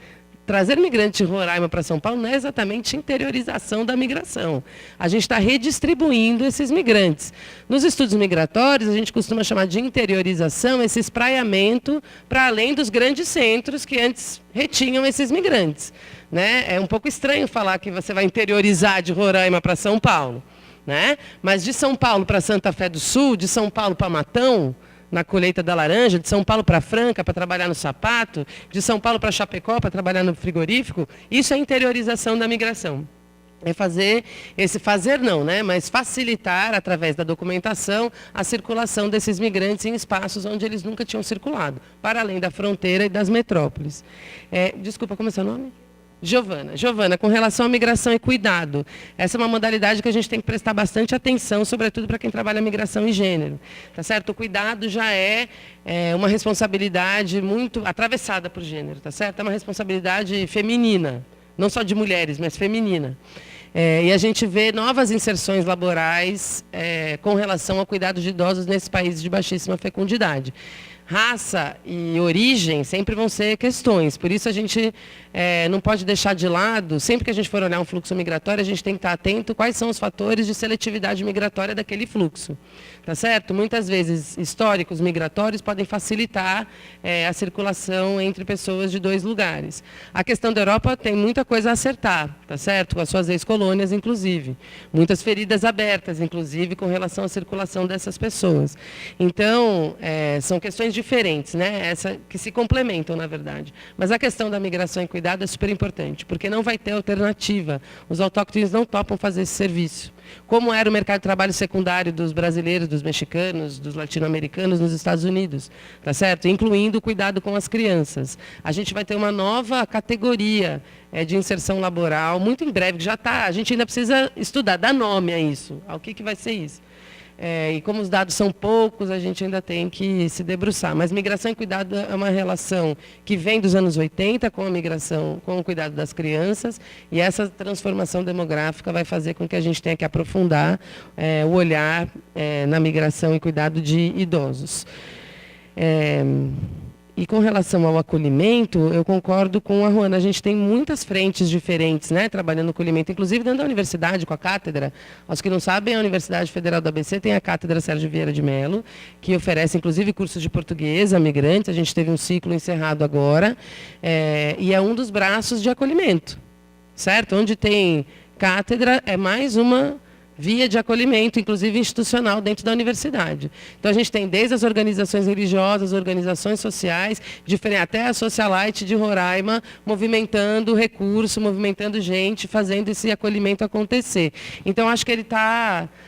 Trazer migrante de Roraima para São Paulo não é exatamente interiorização da migração. A gente está redistribuindo esses migrantes. Nos estudos migratórios, a gente costuma chamar de interiorização esse espraiamento para além dos grandes centros que antes retinham esses migrantes. Né? É um pouco estranho falar que você vai interiorizar de Roraima para São Paulo. Né? Mas de São Paulo para Santa Fé do Sul, de São Paulo para Matão, na colheita da laranja, de São Paulo para Franca, para trabalhar no sapato, de São Paulo para Chapecó, para trabalhar no frigorífico, isso é interiorização da migração. É mas facilitar, através da documentação, a circulação desses migrantes em espaços onde eles nunca tinham circulado, para além da fronteira e das metrópoles. Desculpa, como é seu nome? Giovana, com relação à migração e cuidado, essa é uma modalidade que a gente tem que prestar bastante atenção, sobretudo para quem trabalha migração e gênero. Tá certo? O cuidado já é uma responsabilidade muito atravessada por gênero, tá certo? É uma responsabilidade feminina, não só de mulheres, mas feminina. E a gente vê novas inserções laborais com relação ao cuidado de idosos nesses países de baixíssima fecundidade. Raça e origem sempre vão ser questões, por isso a gente não pode deixar de lado, sempre que a gente for olhar um fluxo migratório, a gente tem que estar atento quais são os fatores de seletividade migratória daquele fluxo. Tá certo? Muitas vezes, históricos migratórios podem facilitar a circulação entre pessoas de dois lugares. A questão da Europa tem muita coisa a acertar, tá certo? Com as suas ex-colônias, inclusive. Muitas feridas abertas, inclusive, com relação à circulação dessas pessoas. Então, são questões diferentes, né? Que se complementam, na verdade. Mas a questão da migração e cuidado é super importante, porque não vai ter alternativa. Os autóctones não topam fazer esse serviço. Como era o mercado de trabalho secundário dos brasileiros, dos mexicanos, dos latino-americanos nos Estados Unidos, tá certo? Incluindo o cuidado com as crianças. A gente vai ter uma nova categoria de inserção laboral, muito em breve, que já está, a gente ainda precisa estudar, dar nome a isso, ao que vai ser isso. E como os dados são poucos, a gente ainda tem que se debruçar. Mas migração e cuidado é uma relação que vem dos anos 80 com a migração, com o cuidado das crianças, e essa transformação demográfica vai fazer com que a gente tenha que aprofundar o olhar na migração e cuidado de idosos. E com relação ao acolhimento, eu concordo com a Ruana. A gente tem muitas frentes diferentes, né, trabalhando no acolhimento, inclusive dentro da universidade, com a cátedra. Aos que não sabem, a Universidade Federal do ABC tem a Cátedra Sérgio Vieira de Mello, que oferece, inclusive, cursos de português a migrantes. A gente teve um ciclo encerrado agora, e é um dos braços de acolhimento, certo? Onde tem cátedra é mais uma via de acolhimento, inclusive institucional, dentro da universidade. Então, a gente tem desde as organizações religiosas, organizações sociais, até a Socialite de Roraima, movimentando recurso, movimentando gente, fazendo esse acolhimento acontecer. Então, acho que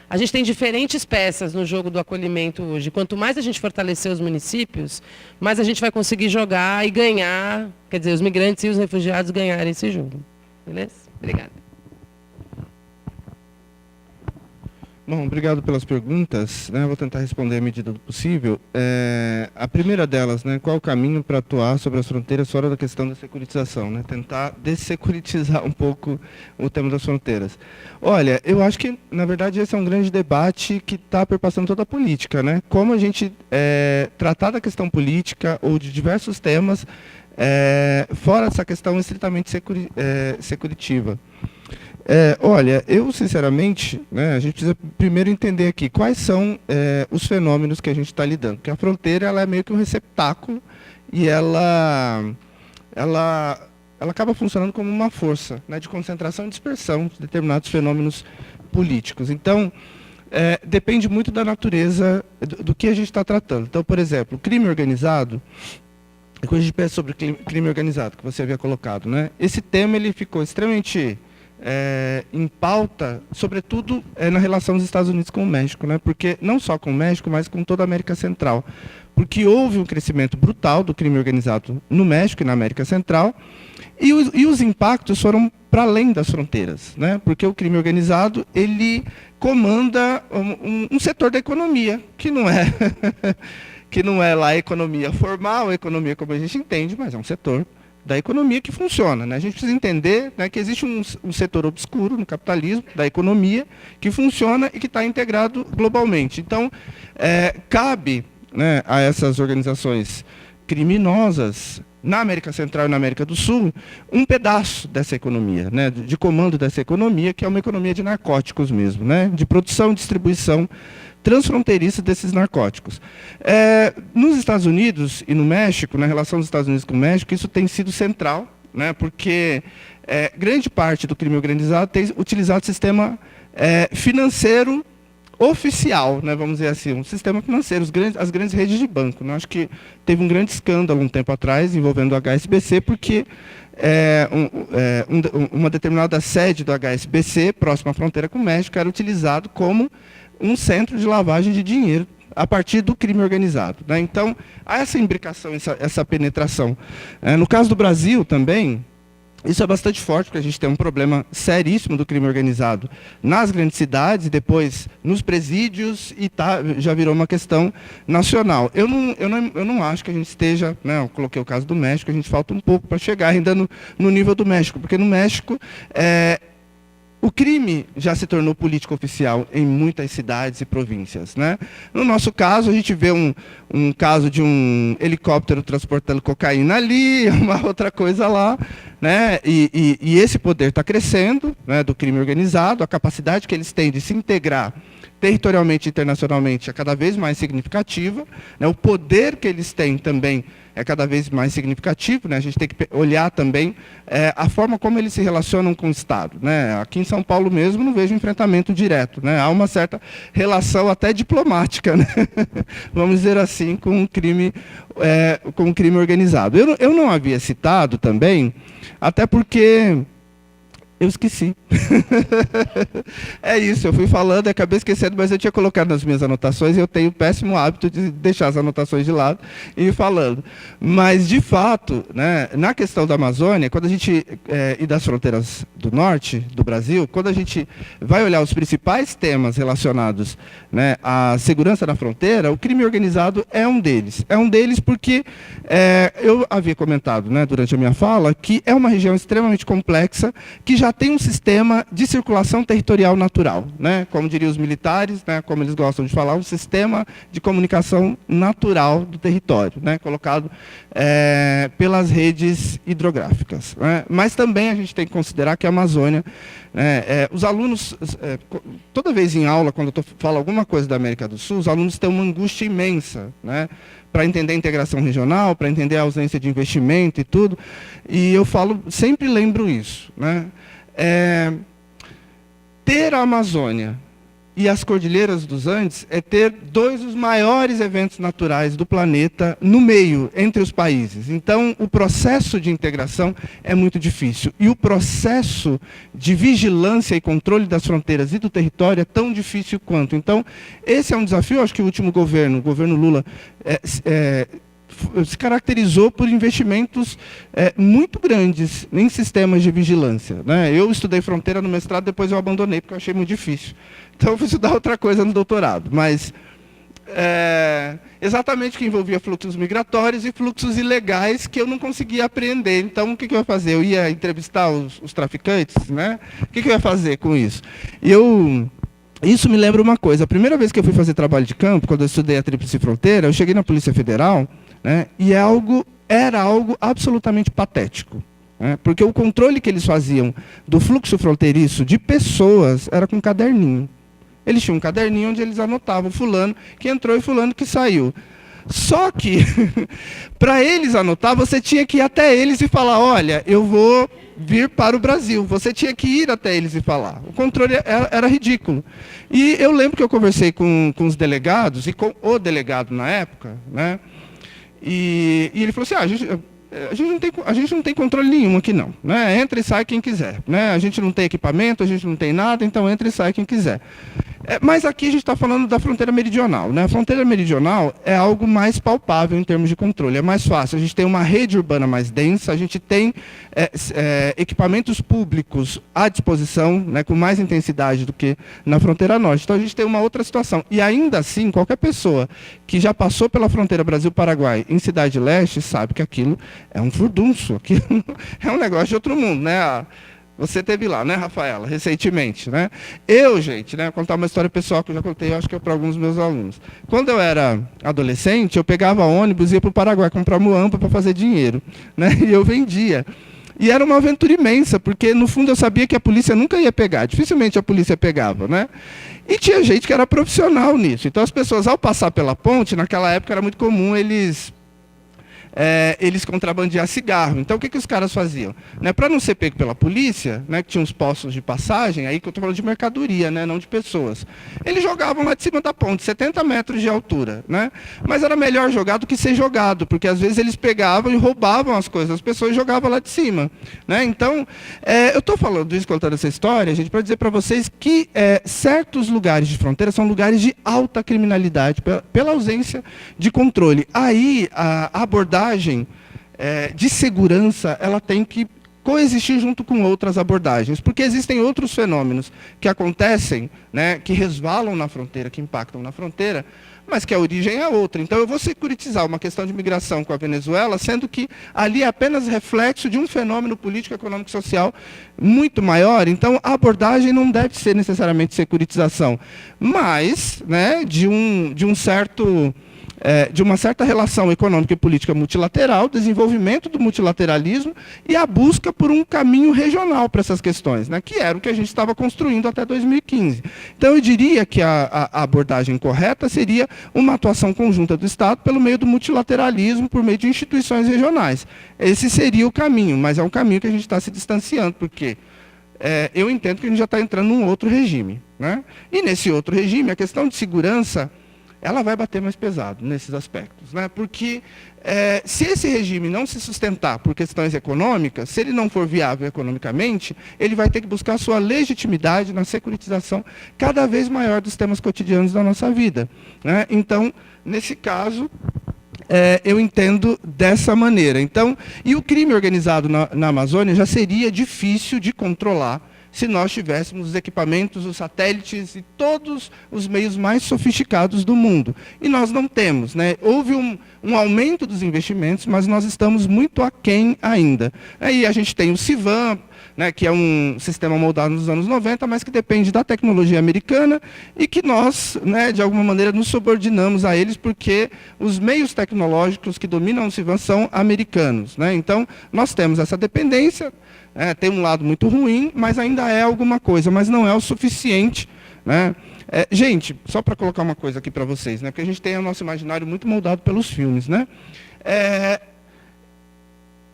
a gente tem diferentes peças no jogo do acolhimento hoje. Quanto mais a gente fortalecer os municípios, mais a gente vai conseguir jogar e ganhar, quer dizer, os migrantes e os refugiados ganharem esse jogo. Beleza? Obrigada. Bom, obrigado pelas perguntas. Vou tentar responder à medida do possível. A primeira delas, qual o caminho para atuar sobre as fronteiras fora da questão da securitização? Tentar dessecuritizar um pouco o tema das fronteiras. Olha, eu acho que, na verdade, esse é um grande debate que está perpassando toda a política. Como a gente tratar da questão política ou de diversos temas fora dessa questão estritamente securitiva. Olha, eu sinceramente, a gente precisa primeiro entender aqui quais são os fenômenos que a gente está lidando. Porque a fronteira ela é meio que um receptáculo e ela acaba funcionando como uma força de concentração e dispersão de determinados fenômenos políticos. Então, depende muito da natureza do que a gente está tratando. Então, por exemplo, o crime organizado, quando a gente pensa sobre crime organizado, que você havia colocado, esse tema ele ficou extremamente em pauta, sobretudo na relação dos Estados Unidos com o México, porque não só com o México, mas com toda a América Central. Porque houve um crescimento brutal do crime organizado no México e na América Central, e os impactos foram para além das fronteiras, porque o crime organizado ele comanda um setor da economia, que não é, que não é lá a economia formal, a economia como a gente entende, mas é um setor da economia que funciona. A gente precisa entender que existe um setor obscuro no capitalismo, da economia, que funciona e que está integrado globalmente. Então, cabe a essas organizações criminosas, na América Central e na América do Sul, um pedaço dessa economia, de comando dessa economia, que é uma economia de narcóticos mesmo, de produção e distribuição transfronteiriça desses narcóticos. Nos Estados Unidos e no México, na relação dos Estados Unidos com o México, isso tem sido central, porque grande parte do crime organizado tem utilizado o sistema financeiro oficial, vamos dizer assim, um sistema financeiro, as grandes redes de banco. Acho que teve um grande escândalo um tempo atrás envolvendo o HSBC, porque uma determinada sede do HSBC, próxima à fronteira com o México, era utilizado como um centro de lavagem de dinheiro a partir do crime organizado. Então, há essa imbricação, essa penetração. No caso do Brasil também, isso é bastante forte, porque a gente tem um problema seríssimo do crime organizado nas grandes cidades, e depois nos presídios, e já virou uma questão nacional. Eu não acho que a gente esteja, eu coloquei o caso do México, a gente falta um pouco para chegar ainda no nível do México, porque no México o crime já se tornou política oficial em muitas cidades e províncias. No nosso caso, a gente vê um caso de um helicóptero transportando cocaína ali, uma outra coisa lá, e esse poder está crescendo, do crime organizado, a capacidade que eles têm de se integrar territorialmente e internacionalmente é cada vez mais significativa, o poder que eles têm também é cada vez mais significativo, a gente tem que olhar também a forma como eles se relacionam com o Estado. Aqui em São Paulo mesmo não vejo enfrentamento direto, há uma certa relação até diplomática, vamos dizer assim, com o crime organizado. Eu não havia citado também, até porque eu esqueci. É isso, eu fui falando, acabei esquecendo, mas eu tinha colocado nas minhas anotações, e eu tenho o péssimo hábito de deixar as anotações de lado e ir falando. Mas, de fato, na questão da Amazônia, quando a gente, e das fronteiras do norte do Brasil, quando a gente vai olhar os principais temas relacionados à segurança na fronteira, o crime organizado é um deles. É um deles porque eu havia comentado durante a minha fala que é uma região extremamente complexa, que já tem um sistema de circulação territorial natural, como diriam os militares, como eles gostam de falar, um sistema de comunicação natural do território, colocado pelas redes hidrográficas. Mas também a gente tem que considerar que a Amazônia, os alunos, toda vez em aula, quando eu falo alguma coisa da América do Sul, os alunos têm uma angústia imensa, para entender a integração regional, para entender a ausência de investimento e tudo, e eu sempre lembro isso. ter a Amazônia e as Cordilheiras dos Andes é ter dois dos maiores eventos naturais do planeta no meio, entre os países. Então, o processo de integração é muito difícil. E o processo de vigilância e controle das fronteiras e do território é tão difícil quanto. Então, esse é um desafio, acho que o último governo, o governo Lula, se caracterizou por investimentos muito grandes em sistemas de vigilância, né? Eu estudei fronteira no mestrado, depois eu abandonei, porque eu achei muito difícil. Então eu fui estudar outra coisa no doutorado, mas exatamente que envolvia fluxos migratórios e fluxos ilegais que eu não conseguia apreender. Então o que eu ia fazer? Eu ia entrevistar os traficantes, né? O que eu ia fazer com isso? Isso me lembra uma coisa. A primeira vez que eu fui fazer trabalho de campo, quando eu estudei a Tríplice Fronteira, eu cheguei na Polícia Federal, né, e era algo absolutamente patético. Né, porque o controle que eles faziam do fluxo fronteiriço de pessoas era com um caderninho. Eles tinham um caderninho onde eles anotavam fulano que entrou e fulano que saiu. Só que, para eles anotar, você tinha que ir até eles e falar, olha, eu vou vir para o Brasil. Você tinha que ir até eles e falar. O controle era ridículo. E eu lembro que eu conversei com os delegados, e com o delegado na época, né? E ele falou assim, a gente não tem controle nenhum aqui não, né? Entra e sai quem quiser, né? A gente não tem equipamento, a gente não tem nada, então entra e sai quem quiser. Mas aqui a gente está falando da fronteira meridional, né? A fronteira meridional é algo mais palpável em termos de controle, é mais fácil. A gente tem uma rede urbana mais densa, a gente tem equipamentos públicos à disposição, né, com mais intensidade do que na fronteira norte. Então a gente tem uma outra situação. E ainda assim, qualquer pessoa que já passou pela fronteira Brasil-Paraguai em Cidade Leste sabe que aquilo é um furdunço, aquilo é um negócio de outro mundo, né? Você teve lá, né, Rafaela, recentemente, né? Gente, né, vou contar uma história pessoal que eu já contei, acho que é para alguns dos meus alunos. Quando eu era adolescente, eu pegava ônibus e ia para o Paraguai comprar muamba para fazer dinheiro, né? E eu vendia. E era uma aventura imensa, porque no fundo eu sabia que a polícia nunca ia pegar, dificilmente a polícia pegava, né? E tinha gente que era profissional nisso. Então as pessoas, ao passar pela ponte, naquela época era muito comum eles contrabandear cigarro. Então, o que os caras faziam? Né, para não ser pego pela polícia, né, que tinha uns postos de passagem, aí que eu estou falando de mercadoria, né, não de pessoas, eles jogavam lá de cima da ponte, 70 metros de altura. Né? Mas era melhor jogar do que ser jogado, porque às vezes eles pegavam e roubavam as coisas das pessoas e jogavam lá de cima. Né? Então, eu estou falando isso, contando essa história, gente, para dizer para vocês que certos lugares de fronteira são lugares de alta criminalidade, pela ausência de controle. Aí, a abordagem de segurança, ela tem que coexistir junto com outras abordagens, porque existem outros fenômenos que acontecem, né, que resvalam na fronteira, que impactam na fronteira, mas que a origem é outra. Então eu vou securitizar uma questão de migração com a Venezuela, sendo que ali é apenas reflexo de um fenômeno político, econômico e social muito maior. Então a abordagem não deve ser necessariamente securitização, mas, né, de uma certa relação econômica e política multilateral, desenvolvimento do multilateralismo e a busca por um caminho regional para essas questões, né, que era o que a gente estava construindo até 2015. Então, eu diria que a abordagem correta seria uma atuação conjunta do Estado pelo meio do multilateralismo, por meio de instituições regionais. Esse seria o caminho, mas é um caminho que a gente está se distanciando, porque eu entendo que a gente já está entrando num outro regime. Né? E nesse outro regime, a questão de segurança, ela vai bater mais pesado nesses aspectos. Né? Porque se esse regime não se sustentar por questões econômicas, se ele não for viável economicamente, ele vai ter que buscar sua legitimidade na securitização cada vez maior dos temas cotidianos da nossa vida. Né? Então, nesse caso, eu entendo dessa maneira. Então, e o crime organizado na Amazônia já seria difícil de controlar se nós tivéssemos os equipamentos, os satélites e todos os meios mais sofisticados do mundo. E nós não temos. Né? Houve um aumento dos investimentos, mas nós estamos muito aquém ainda. Aí a gente tem o CIVAM, né, que é um sistema moldado nos anos 90, mas que depende da tecnologia americana e que nós, né, de alguma maneira, nos subordinamos a eles porque os meios tecnológicos que dominam o CIVAM são americanos. Né? Então, nós temos essa dependência. Tem um lado muito ruim, mas ainda é alguma coisa, mas não é o suficiente. Né? Gente, só para colocar uma coisa aqui para vocês, né? Porque a gente tem o nosso imaginário muito moldado pelos filmes. Né?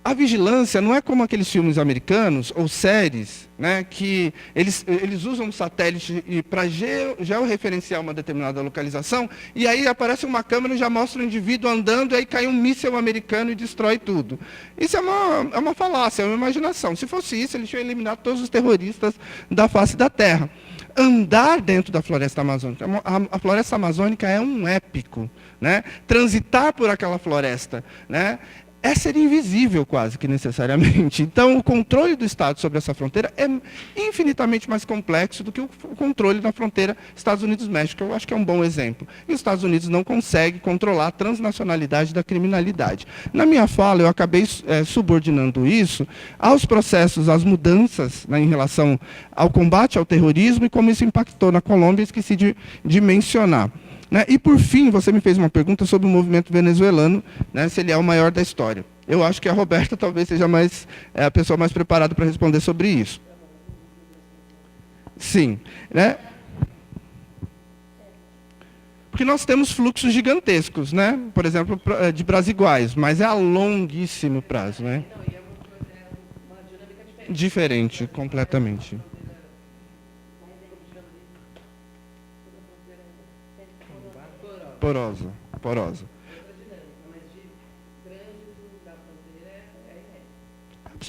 a vigilância não é como aqueles filmes americanos ou séries, né, que eles usam um satélite para georreferenciar uma determinada localização, e aí aparece uma câmera e já mostra o indivíduo andando, e aí cai um míssil americano e destrói tudo. Isso é uma falácia, é uma imaginação. Se fosse isso, eles tinham eliminado todos os terroristas da face da Terra. Andar dentro da floresta amazônica, a floresta amazônica é um épico, né? Transitar por aquela floresta, né, é ser invisível quase que necessariamente. Então, o controle do Estado sobre essa fronteira é infinitamente mais complexo do que o controle da fronteira Estados Unidos-México. Eu acho que é um bom exemplo. E os Estados Unidos não conseguem controlar a transnacionalidade da criminalidade. Na minha fala, eu acabei subordinando isso aos processos, às mudanças, né, em relação ao combate ao terrorismo e como isso impactou na Colômbia, esqueci de mencionar. Né? E, por fim, você me fez uma pergunta sobre o movimento venezuelano, né, se ele é o maior da história. Eu acho que a Roberta talvez seja a pessoa mais preparada para responder sobre isso. Sim. Né? Porque nós temos fluxos gigantescos, né? Por exemplo, de Brasiguaios, mas é a longuíssimo prazo. Né? Diferente, completamente. Porosa.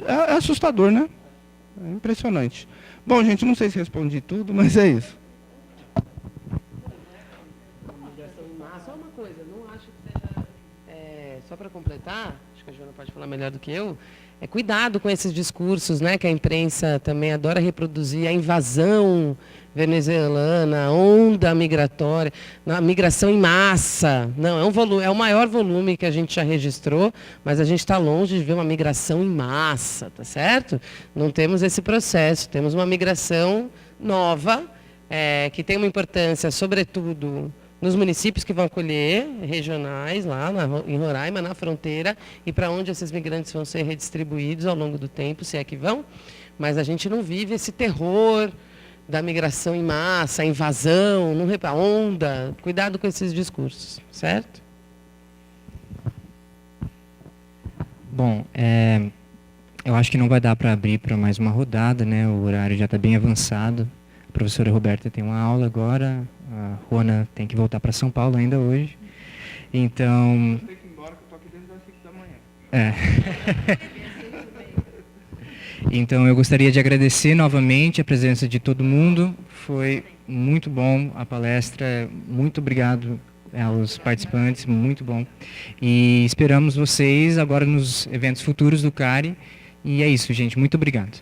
É assustador, né? É impressionante. Bom, gente, não sei se respondi tudo, mas é isso. Só uma coisa, não acho que seja... só para completar, acho que a Joana pode falar melhor do que eu, cuidado com esses discursos, né, que a imprensa também adora reproduzir, a invasão venezuelana, a onda migratória, a migração em massa. Não, é o maior volume que a gente já registrou, mas a gente está longe de ver uma migração em massa, tá certo? Não temos esse processo, temos uma migração nova, que tem uma importância, sobretudo, nos municípios que vão acolher, regionais, lá em Roraima, na fronteira, e para onde esses migrantes vão ser redistribuídos ao longo do tempo, se é que vão. Mas a gente não vive esse terror da migração em massa, a invasão, a onda. Cuidado com esses discursos, certo? Bom, eu acho que não vai dar para abrir para mais uma rodada, né? O horário já está bem avançado. A professora Roberta tem uma aula agora, a Juana tem que voltar para São Paulo ainda hoje. Então... Eu tenho que ir embora, que eu estou aqui desde as 5 da manhã. Então, eu gostaria de agradecer novamente a presença de todo mundo. Foi muito bom a palestra. Muito obrigado aos participantes, muito bom. E esperamos vocês agora nos eventos futuros do CARI. E é isso, gente. Muito obrigado.